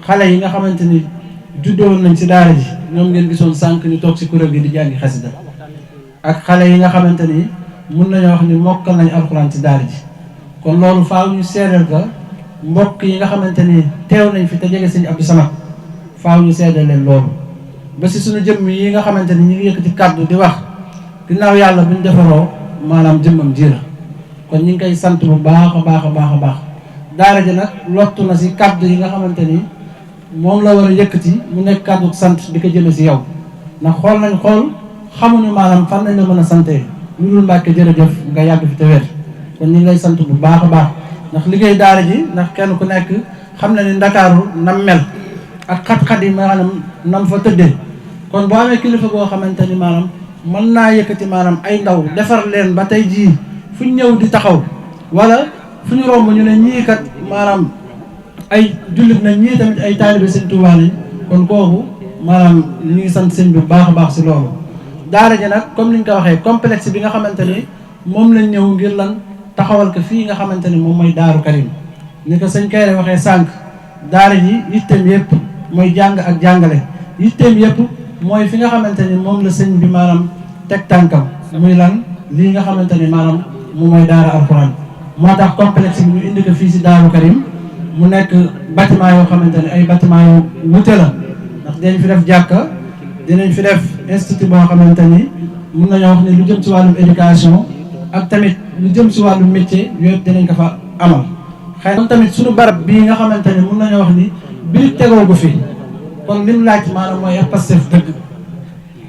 xale yi nga xamante ni juddoon nañ si daara ji ñoom ngeen gisoon sànq ñu toog si kuréel gi di jàngi xasida ak xale yi nga xamante ni mun nañoo wax ni mokkal nañ alxuraan si daara ji kon loolu faaw ñu seedeel ko mbokk yi nga xamante ni teew nañ fi te jege sëñ Abdou Samad faaw ñu seedeel leen loolu ba si suñu jëmm yi nga xamante ni ñu ngi yëkkati kàddu di wax ginnaaw yàlla buñ defaroo maanaam jëmmam ji la kon ñu ngi koy sant bu baax a baax a baax a baax daara ji nag lottu na si kàddu yi nga xamante ni moom la war a yëkkati mu nekk kàddu sant di ko jëme si yow ndax xool nañ xool xamuñu maanaam fan nañ la mën a santee lu dul Mbàkke jërëjëf nga yàgg fi te wér kon ñu ngi lay sant bu baax a baax ndax liggéey daara ji ndax kenn ku nekk xam na ni Ndakaaru nam mel ak xat-xat yi maanaam nam fa tëddee kon boo amee kilifa boo xamante ni maanaam mën naa yëkkati maanaam ay ndaw defar leen ba tey jii fu ñu ñëw di taxaw wala fu ñu romb ñu ne ñii kat maanaam ay jullit nañ ñii tamit ay taalibe sëñ Tuubaa lañ kon kooku maanaam ñu ngi sant sëñ bu baax a baax si loolu. daara ji nag comme ni ñu ko waxee complexe bi nga xamante ni moom lañ ñëw ngir lan taxawal ko fii nga xamante ni moom mooy Daaru Karim ni ko sëñ Kayre waxee sànq daara ji yitteem yëpp mooy jàng ak jàngale yitteem yëpp mooy fi nga xamante ni moom la sëñ bi maanaam teg tànkam muy lan lii nga xamante ni maanaam moom mooy daara alxuraan moo tax complexe bi ñu indi ko fii si Daaru Karim mu nekk bâtiment yoo xamante ni ay bâtiment yu wute la ndax dinañ fi def jàkka dinañ fi def institut boo xamante ni mun nañoo wax ni lu jëm si wàllum éducation ak tamit lu jëm si wàllum métier yooyu dinañ ko fa amal xëy na tamit suñu barab bii nga xamante ni mun nañoo wax ni birig tegoo ko fi kon lim laaj maanaam mooy Pastef dëgg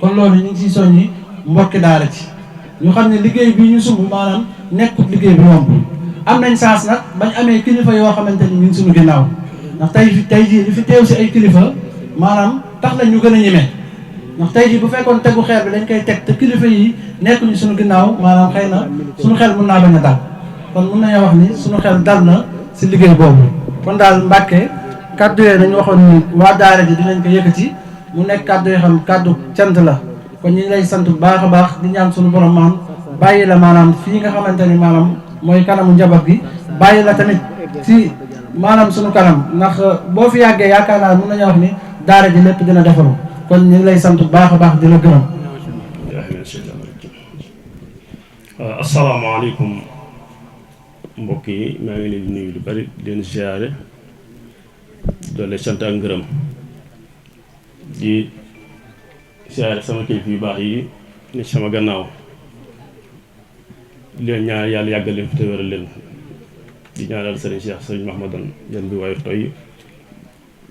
kon loolu ñu ngi siy soññi mbokki daara ci ñu xam ne liggéey bii ñu sumb maanaam nekkut liggéey bi yomb am nañ chance nag bañ amee kilifa yoo xamante ni ñu ngi suñu ginnaaw ndax tey jii li fi teew si ay kilifa maanaam tax na ñu gën a ñeme ndax tey jii bu fekkoon tegu xeer bi dañ koy teg te kilifa yi nekkuñu suñu ginnaaw maanaam xëy na suñu xel mun naa bañ a dal kon mun nañoo wax ni suñu xel dal na si liggéey boobu kon daal Mbàkke kàddu yooyu dañu waxoon ni waa daara ji dinañ ko yëkkati mu nekk kàddu yoo xam kàddu cant la kon ñu ngi lay sant bu baax a baax di ñaan suñu borom maam bàyyi la maanaam fii nga xamante ni maanaam mooy kanamu njaboot gi bàyyi la tamit ci maanaam suñu kanam ndax boo fi yàggee yaakaar naa mun nañoo wax ni daara ji lépp dina defaru kon ñu ngi lay sant bu baax a baax di la gërëm. asalaamaaleykum mbokk yi maa ngi leen di nuyu lu bari di leen ziare doole sant ak ngërëm di ziare sama kilifa yu baax yi ne sama gannaaw di leen ñaan yàlla yàggal leen fi te wéral leen di ñaanal sëriñ Cheikh sëriñ Mahmadan yan bi waaye toy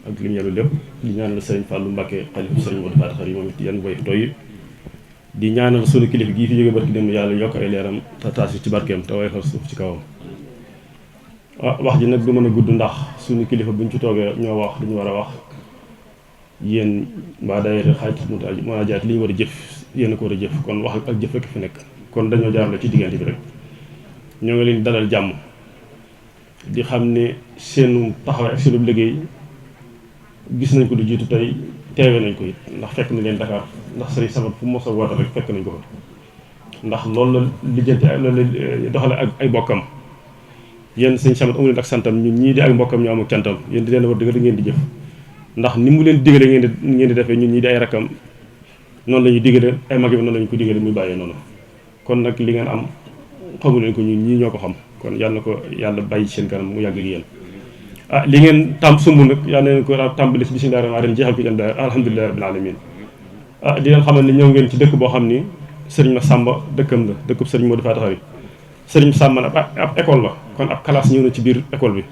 ak li mu yenu lépp di ñaanal sëriñ Fallou Mbacké xalifa sëriñ Modou Fati Khari moom it yan bi waaye toy di ñaanal sunu kilifa gii fi jóge barki dem yàlla yokk ay leeram te taas ci barkeem te woyofal suuf ci kawam wax ji nag du mën a gudd ndax sunu kilifa buñ ci toogee ñoo wax li ñu war a wax yéen mbaa daayira xarit mën a jaat li ñu war a jëf yéen a ko war a jëf kon wax ak jëf rek fi nekk kon dañoo jaarale ci diggante bi rek ñoo ngi leen dalal jàmm di xam ne seenu taxawaay ak seenu liggéey gis nañ ko du jiitu tey teewe nañ ko it ndax fekk na leen Dakar ndax sëriñ Samad fu mos a woote rek fekk nañ ko fa ndax loolu la lijjanti loolu la doxale ak ay bokkam yéen sëñ Samad amu leen ak santam ñun ñii di ak mbokkam ñoo am ak cantam yéen di leen war dëgg ngeen di jëf ndax ni mu leen digale ngeen di defee ñun ñii di ay rakkam noonu la ñuy digale ay mag yi noonu la ñu ko digale muy bàyyee noonu kon nag li ngeen am xamu leen ko ñun ñii ñoo ko xam kon yàlla na ko yàlla bàyyi seen kanam mu yàgg ak yéen li ngeen sumb nag yàlla na leen ko tàmbali si bismillaahi rahmaani rahiim jeexal ko ci alhamdulillahi rabbil alamin di leen xamal ni ñëw ngeen ci dëkk boo xam ni sëriñ Massamba dëkkam la dëkkub sëriñ Modou Faty Khary sëriñ Massamba nag ab école la kon ab classe ñëw na ci biir école bi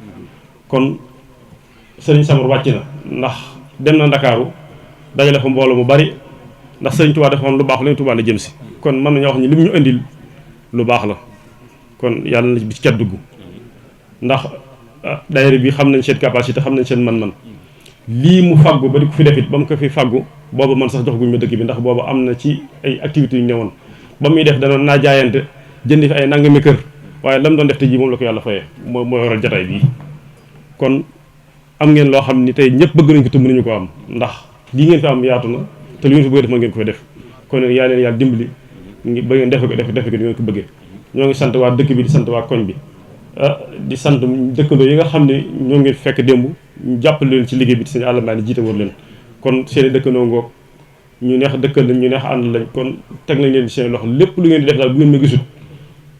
kon sëriñ Samar wàcc na ndax dem na Ndakaaru dajale fa mbooloo mu bari ndax sëriñ Touba dafa lu baax lu ñu Touba la jëm si kon mën nañoo wax ni lim ñu indil lu baax la kon yàlla na bi ci cat dugg ndax daayira bi xam nañ seen capacité xam nañ seen man-man lii mu faggu ba di ko fi defit ba mu ko fi faggu booba man sax jox guñ ma dëkk bi ndax booba am na ci ay activités yu newoon ba muy def danoon naa jaayante jëndi fi ay nangami kër waaye lam doon def te ji moom la ko yàlla fayee moo waral jataay bii kon am ngeen loo xam ni tey ñëpp bëgg nañ ko te mënuñu ko am ndax lii ngeen fi am yaatu na te lu ngeen fi bëgg def mën ngeen ko fa def kon yaa leen yàlla dimbali ngi ba ngeen defe ko di ngeen ko bëggee ñoo ngi sant waa dëkk bi di sant waa koñ bi di sant dëkkandoo yi nga xam ne ñoo ngi fekk démb ñu jàppale leen ci liggéey bi sëñ Alla Mbaye jiite war leen kon seeni dëkkandoo ngoog ñu neex dëkkal lañ ñu neex ànd lañ kon teg nañ leen ci seen loxo lépp lu ngeen di def daal bu ngeen ma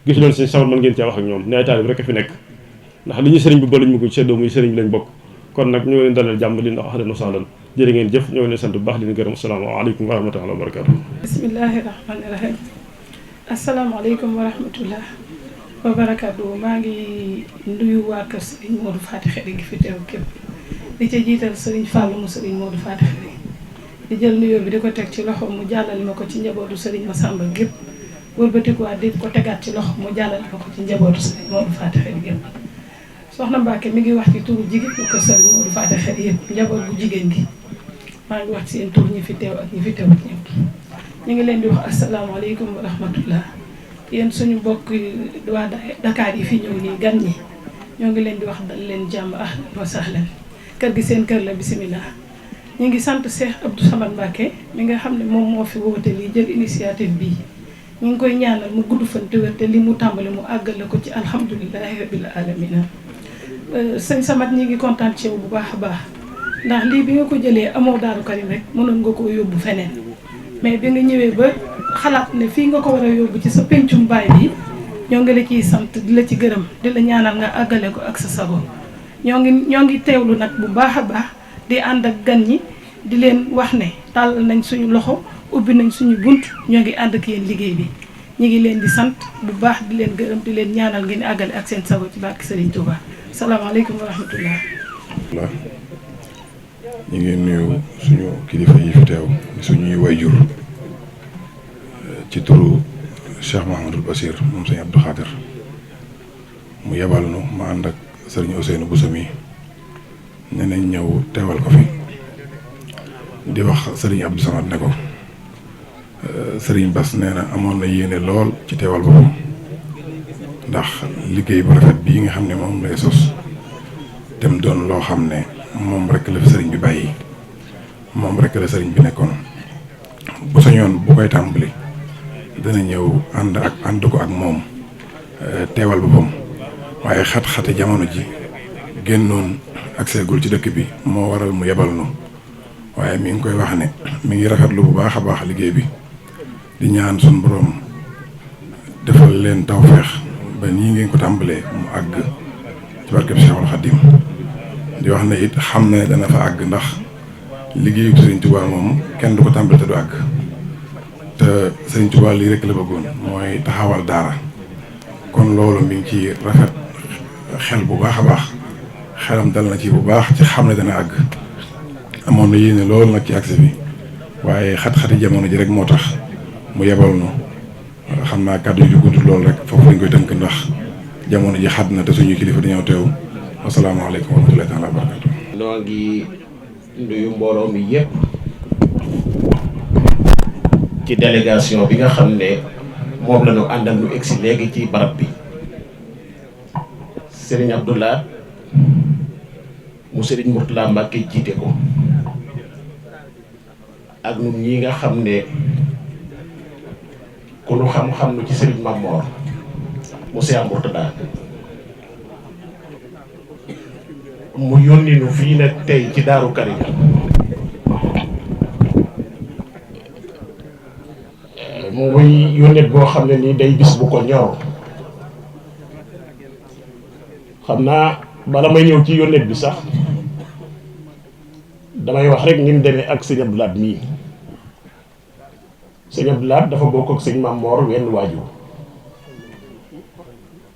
gisu leen seen Samar mën ngeen cee wax ak ñoom neetaali bi rek a fi nekk ndax li ñu sëriñ bi ba lañ mu ko seddoo muy sëriñ bi lañ bokk kon nag ñoo leen dalal jàmm li ndax wax dëgg sahlan jërë ngeen jëf ñoo ngi leen sant bu baax di leen gërëm asalaamaaleykum wa rahmatullahi wa barakatuh bismillahi rahmani rahim asalaamaaleykum wa rahmatullah wa barakatuh maa ngi nuyu waa kër Serigne Modou Faty Khary gi fi teew képp di ca jiital Serigne Fallou mu Serigne Modou Faty Khary di jël nuyoo bi di ko teg ci loxo mu jàllale ma ko ci njabootu Serigne Massamba gépp wëlbatikuwaat di ko tegaat ci loxo mu jàllale ma ko ci njabootu Serigne Modou Faty Khary gépp soxna Mbacke mi ngi wax ci turu jigéen ñu kër Serigne Modou Faty Khary yëpp njaboot bu jigéen gi maa ngi wax ci seen tur ñi fi teew ak ñi fi teewut ñëpp ñu ngi leen di wax asalaamaaleykum wa rahmatullah yéen suñu mbokk waa Dakar yi fi ñëw nii gan ñi ñoo ngi leen di wax dal leen jàmm ahlan wa sahlan kër gi seen kër la bisimilah. ñu ngi sant Cheikh Abdou Samad Mbacke mi nga xam ne moom moo fi woote lii jël initiative bii ñu ngi koy ñaanal mu gudd fan te wér te li mu tàmbali mu àggale ko ci alhamdulilahi rabbil alamina sëñ Samad ñi ngi kontaan ci yow bu baax a baax ndax lii bi nga ko jëlee amoo Daaru Karim rek mënoon nga koo yóbbu feneen mais bi nga ñëwee ba xalaat ne fii nga ko war a yóbbu ci sa pencum baay bi ñoo ngi la ciy sant di la ci gërëm di la ñaanal nga àggale ko ak sa sago ñoo ngi teewlu nag bu baax a baax di ànd ak gan ñi di leen wax ne tàllal nañ suñu loxo ubbi nañ suñu bunt ñoo ngi ànd ak yéen liggéey bi ñu ngi leen di sant bu baax di leen gërëm di leen ñaanal ngeen àggale ak seen sago ci barke Serigne Touba salaamaaleykum wa rahmatullah ñu ngi nuyu suñu kilifa yi fi teew suñuy wayjur ci turu Cheikh Mahamadul Basir moom sëñ Abdou Khadir mu yebal nu ma ànd ak sëriñ Ousseynou Bousso mi ne nañ ñëw teewal ko fi di wax sëriñ Abdou Samad ne ko sëriñ Bass nee na amoon na yéene lool ci teewal boppam ndax liggéey bu rafet bii nga xam ne moom lay sos dem doon loo xam ne moom rek la fi sëriñ bi bàyyi moom rek la sëriñ bi nekkoon bu sañoon bu koy tàmbali dana ñëw ànd ko ak moom teewal boppam waaye xat-xati jamono ji génnoon ak seegul ci dëkk bi moo waral mu yebal nu waaye mi ngi koy wax ne mi ngi rafetlu bu baax a baax liggéey bi di ñaan suñu borom defal leen tawfeex ba nii ngeen ko tàmbalee mu àgg ci barkeb Cheikhul Khadim di wax ne it xam na ne dana fa àgg ndax liggéeyu Serigne Touba moom kenn du ko tàmbali te du àgg te Serigne Touba lii rek la bëggoon mooy taxawal daara kon loolu mi ngi ci rafet xel bu baax a baax xelam dal na ci bu baax ci xam ne dana àgg amoon na yéene loolu nag ci accès bi waaye xat-xati jamono ji rek moo tax mu yebal nu xam naa kàddu yu gudd loolu rek foofu lañ koy tënk ndax jamono ji xat na te suñu kilifa dañoo teew asalaamaaleykum wa rahmatullahi taala wa barakatu noo ngi nuyu mbooloo mi yépp ci délégation bi nga xam ne moom la ñu àndal ñu egsi léegi ci barab bi Serigne Abdoulaye mu Serigne Mourtala Mbacke jiite ko ak ñun ñi nga xam ne ku nu xam-xam nu ci Serigne Mamor mu Cheikh Mourtada mu yónni nu fii nag tey ci Daaru Karim muy yónnet boo xam ne nii day bis bu ko ñor xam naa bala may ñëw ci yónnet bi sax damay wax rek ni mu demee ak sëñ Abdou Lahad mii sëñ Abdou Lahad dafa bokk ak sëñ Mamor wenn waajur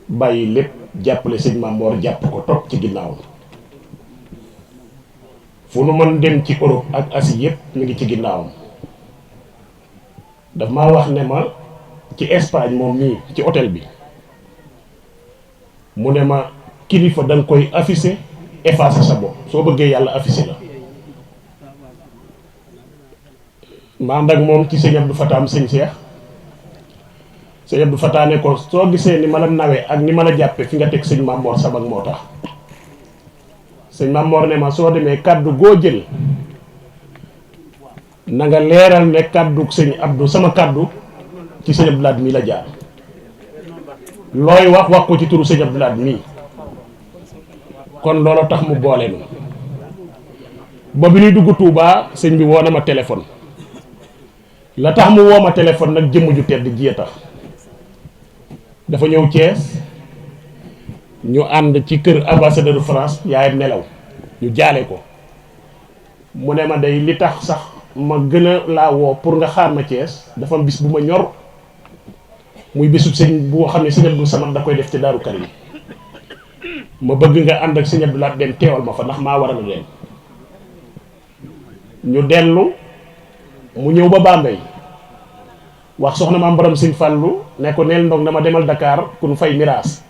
bàyyi lépp jàppale sëñ Mamor jàpp ko topp ci ginnaaw fu nu mën dem ci Europe ak Asie yëpp ñu ngi ci ginnaawam daf maa wax ne ma ci Espagne moom nii ci hôtel bi mu ne ma kilifa da nga koy affiché effacé sa bopp soo bëggee yàlla affiché la ma ànd ak moom ci sëñ Abdou Fataam sëñ Cheikh sëñ Abdou Fataam ne ko soo gisee ni ma la nawee ak ni ma la jàppe fi nga teg sëñ Mamor sabak moo tax sëñ Mamor ne ma soo demee kàddu goo jël na nga leeral ne kàddu sëñ Abdou sama kàddu ci sëñ Abdou Lahad mii la jaar looy wax ko ci turu sëñ Abdou Lahad mii kon loolu tax mu boole nu ba bi ñuy dugg Touba sëñ bi woo na ma téléphone la tax mu woo ma téléphone nag jëmm ju tedd ji tax dafa ñëw Thiès ñu ànd ci kër ambassadeur France yaayam nelaw ñu jaale ko mu ne ma day li tax sax ma gën a laa woo pour nga xaar ma Thiès dafa am bis bu ma ñor muy bésub sëñ boo xam ne sëñ Abdou Samad da koy def ci Daaru Karim ma bëgg nga ànd ak sëñ Abdou Lahad dem teewal ma fa ndax maa waral leen ñu dellu mu ñëw ba Bambey wax soxna maam borom sëñ Fàllu ne ko neel ndong dama demal Dakar kun fay miraas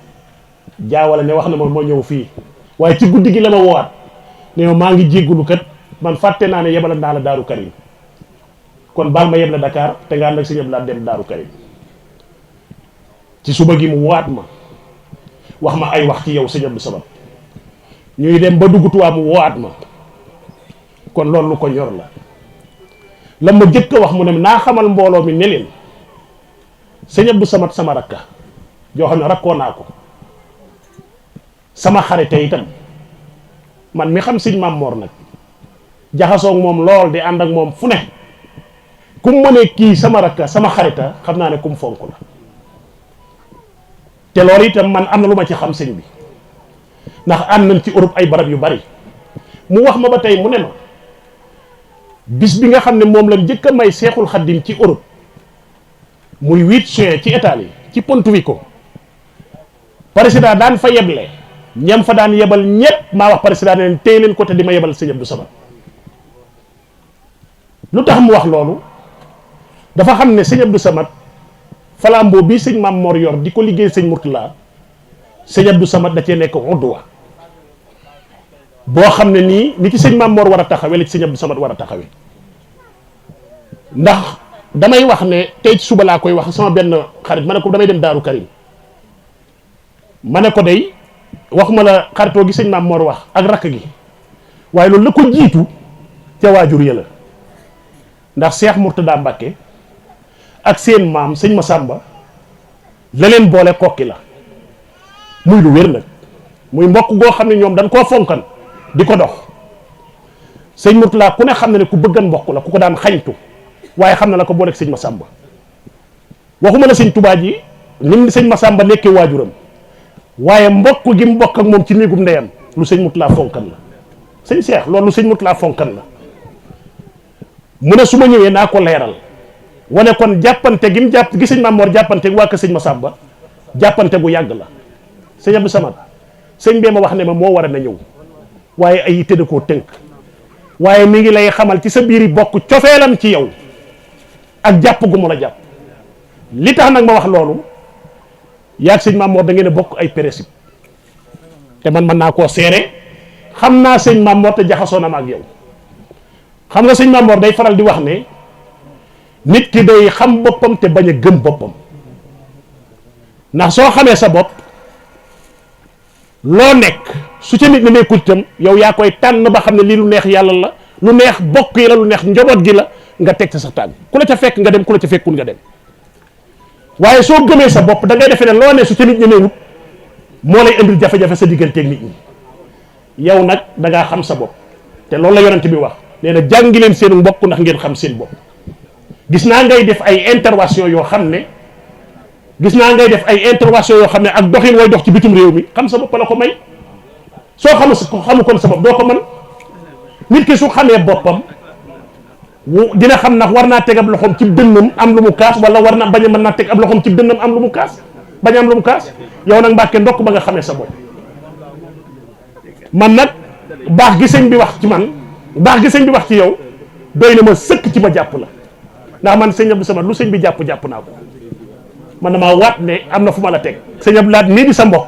jaawale ne wax na ma ñëw fii waaye ci guddi gi la ma woowaat ne ma maa ngi jéggulu kat man fàtte naa ne yebal naa la Daaru Karim kon baal ma yeb la Dakar te nga ànd ak sëñ Abdou Lahad dem Daaru Karim ci suba gi mu waat ma wax ma ay wax ci yow sëñ Abdou Samad ñuy dem ba dugg Tuubaa mu waat ma kon loolu lu ko ñor la ma jëkk a wax mu ne naa xamal mbooloo mi ne leen sëñ Abdou Samad sama rakka joo xam ne rakkoo naa ko sama xarite itam man mi xam sëñ Mamor nag jaxasoog moom lool di ànd ak moom fu ne kum ma ne kii sama rakka sama xarita xam naa ne kum fonk la te loolu itam man am na lu ma ci xam sëñ bi ndax ànd nañ ci Europe ay barab yu bari mu wax ma ba tey mu ne ma bis bi nga xam ne moom lañ njëkk a may Seexul Xaddim ci Europe muy 8 juin ci Italie ci Pontevico président daan fa yeble ñam fa daan yebal ñépp maa wax président ne leen téye leen ko te di ma yebal sëñ Abdou Samad lu tax mu wax loolu dafa xam ne sëñ Abdou Samad flambeau bii sëñ Mamor yor di ko liggéey sëñ Mourtala sëñ Abdou Samad da cee nekk udwa boo xam ne nii ni ci sëñ Mamor war a taxawee la ci sëñ Abdou Samad war a taxawee ndax damay wax ne tey ci suba laa koy wax sama benn xarit ma ne ko damay dem Daaru Karim ma ne ko day waxuma la xaritoo gi sëñ Mamor wax ak rakk gi waaye loolu la ko jiitu ca waajur ya la ndax Cheikh Mourtada Mbacke ak seen maam sëñ Massamba la leen boole kokki la muy lu wér nag muy mbokk goo xam ne ñoom dañ koo fonkan di ko dox sëñ Mourtada ku ne xam na ne ku bëggan mbokk la ku ko daan xañtu waaye xam na la ko booleeg sëñ Massamba waxuma la sëñ Touba ji ni sëñ Massamba nekkee waajuram waaye mbokk gi mu bokk ak moom ci néegum ndeyam lu sëñ Mourtada fonkan la sëñ Cheikh loolu lu sëñ Mourtada fonkan la mu ne su ma ñëwee naa ko leeral wane kon jàppante gi mu jàpp gi sëñ Mamor jàppante waa kër sëñ Massamba jàppante gu yàgg la sëñ Abdou Samad sëñ bee ma wax ne ma moo war a na ñëw waaye ay yitte da koo tënk waaye mi ngi lay xamal ci sa biiri bokk cofeelam ci yow ak jàpp gu mu la jàpp li tax nag ma wax loolu yaag sëñ Mamor da ngeen a bokk ay principe te man mën naa koo seere xam naa sëñ Mamor te jaxasoo na ma ak yow xam nga sëñ Mamor day faral di wax ne nit ki day xam boppam te bañ a gëm boppam ndax soo xamee sa bopp loo nekk su ca nit ñi nekkul itam yow yaa koy tànn ba xam ne lii lu neex yàlla la lu neex bokk yi la lu neex njaboot gi la nga teg ca sa tànn ku la ca fekk nga dem ku la ca fekkul nga dem waaye soo gëmee sa bopp da ngay defee ne loo ne su ca nit ñi newut moo lay indil jafe-jafe sa digganteeg nit ñi yow nag da ngaa xam sa bopp te loolu la yonent bi wax nee na jàngi leen seen mbokk ndax ngeen xam seen bopp gis naa ngay def ay intervention yoo xam ne ak doxin way dox ci bitum réew mi xam sa bopp la ko may soo xamu kon sa bopp doo ko mën nit ki su xamee boppam dina xam ndax war naa teg ab loxoom ci dënnam am lu mu kaas wala war na bañ a mën naa teg ab loxoom ci dënnam am lu mu kaas bañ am lu mu kaas yow nag Mbàkke ndokk ba nga xamee sa bopp man nag baax gi sëñ bi wax ci man baax gi sëñ bi wax ci yow doy na ma sëkk ci ma jàpp la ndax man sëñ Abdou Samad lu sëñ bi jàpp naa ko man damaa waat ne am na fu ma la teg sëñ Abdou Lahat nii di sa mbokk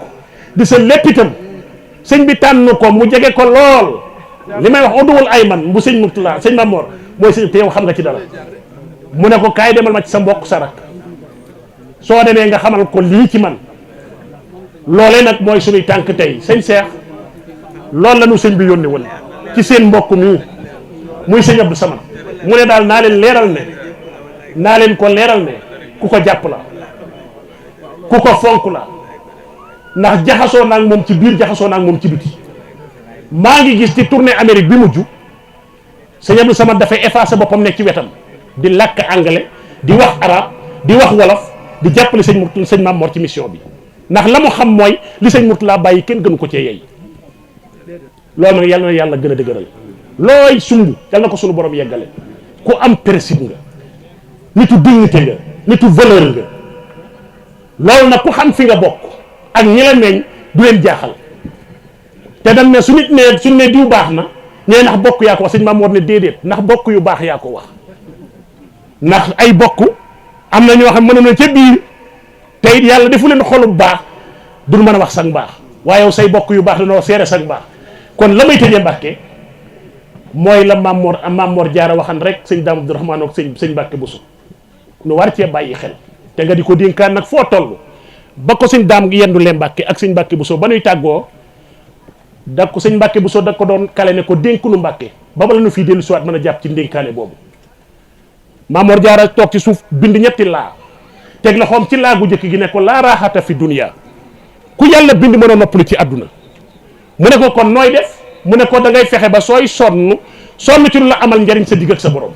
di sa lépp itam sëñ bi tànn ko mu jege ko lool li may wax oduwul ay man bu sëñ Murtala sëñ Mamor mooy sëñ te yow xam nga ci dara mu ne ko kaay demal ma ci sa mbokk sa rak soo demee nga xamal ko lii ci man loolee nag mooy suñuy tànk tey sëñ Cheikh loolu la ñu sëñ bi yónni woon ci seen mbokk mii muy sëñ Abdou Samad mu ne daal naa leen ko leeral ne ku ko jàpp la ku ko fonk la ndax jaxasoo naag moom ci biir jaxasoo naag moom ci biti maa ngi gis ci tournée Amérique bi mujj sëñ Abdou Samad dafay effacé boppam nekk ci wetam di làkk anglais di wax arabe di wax wolof di jàppale sëñ Mame Mor ci mission bi ndax la mu xam mooy li sëñ Murtala bàyyi kenn gënu ko cee yey loolu nag yàlla na yàlla gën a dëgëral looy sumb yàlla na ko sunu borom yeggale ku am principe nga nitu dignité nga nitu valeur nga loolu nag ku xam fi nga bokk ak ñi la meññ du leen jaaxal te dañ ne suñ ne diw baax na ñee ndax bokk yaa ko wax sëñ Mame Mor ne déedéet ndax bokk yu baax yaa ko wax ndax ay bokk am na ñoo xam mën na ca biir te it yàlla defu leen xolu baax duñ mën a wax sang baax waaye yow say bokk yu baax dañoo seere sang baax kon la may tëjee Mbàkke mooy la Mame Mor Jaara waxan rek sëñ Daam Abdourahmane ak sëñ Mbàkke Buso nu war cee bàyyi xel te nga di ko dénkaan nag foo toll ba ko sëñ Daam yendu lee Mbàkke ak sëñ Mbàkke Buso ba nuy tàggoo da ko sëñ Mbàkke Buso da ko doon kale ne ko dénku nu Mbàkke ba bala nu fii dellu siwaat mën a jàpp ci ndénkaane boobu Mame Mor Jaara toog ci suuf bind ñetti laa teg la xoom ci laa gu njëkk gi ne ko laa raaxata fi dunya ku yàlla bind mën a noppalu ci àdduna mu ne ko kon nooy def mu ne ko da ngay fexe ba sooy sonn ci lu la amal njariñ sa digg ak sa borom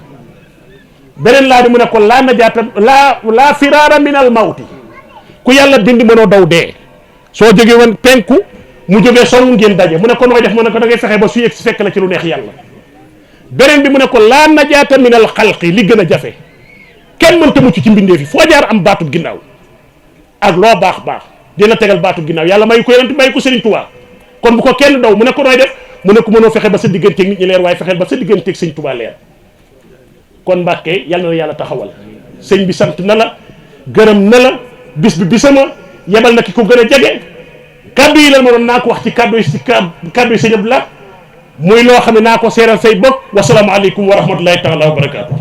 beneen laa di mu ne ko laa najaata laa firaara min al mawti ku yàlla bind mënoo daw dee soo jógee woon penku mu jógee song ngeen daje mu ne ko nooy def mu ne ko da ngay fexe ba su yegg si fekk la ci lu neex yàlla beneen bi mu ne ko laa najaata min al xalqi li gën a jafe kenn mënta mucc ci mbindeef yi foo jaar am baatub ginnaaw ak loo baax dina tegal baatub ginnaaw yàlla may ko yonent may ko Sëriñ Tuubaa kon bu ko kenn daw mu ne ko nooy def mu ne ko mënoo fexe ba sa digganteeg nit ñi leer waaye fexeel ba sa digganteeg Sëriñ Tuubaa leer kon Mbàkke yàlla na yàlla taxawal sëñ bi sant na la gërëm na la bis bi bisama yebal na ki ko gën a jege kaddu yi la ma doon naa ko wax ci kaddu yi sëñ Abdou Lahat muy loo xam ne naa ko seeral say bokk wasalaamu aleykum wa rahmatullahi taala wa barakaatu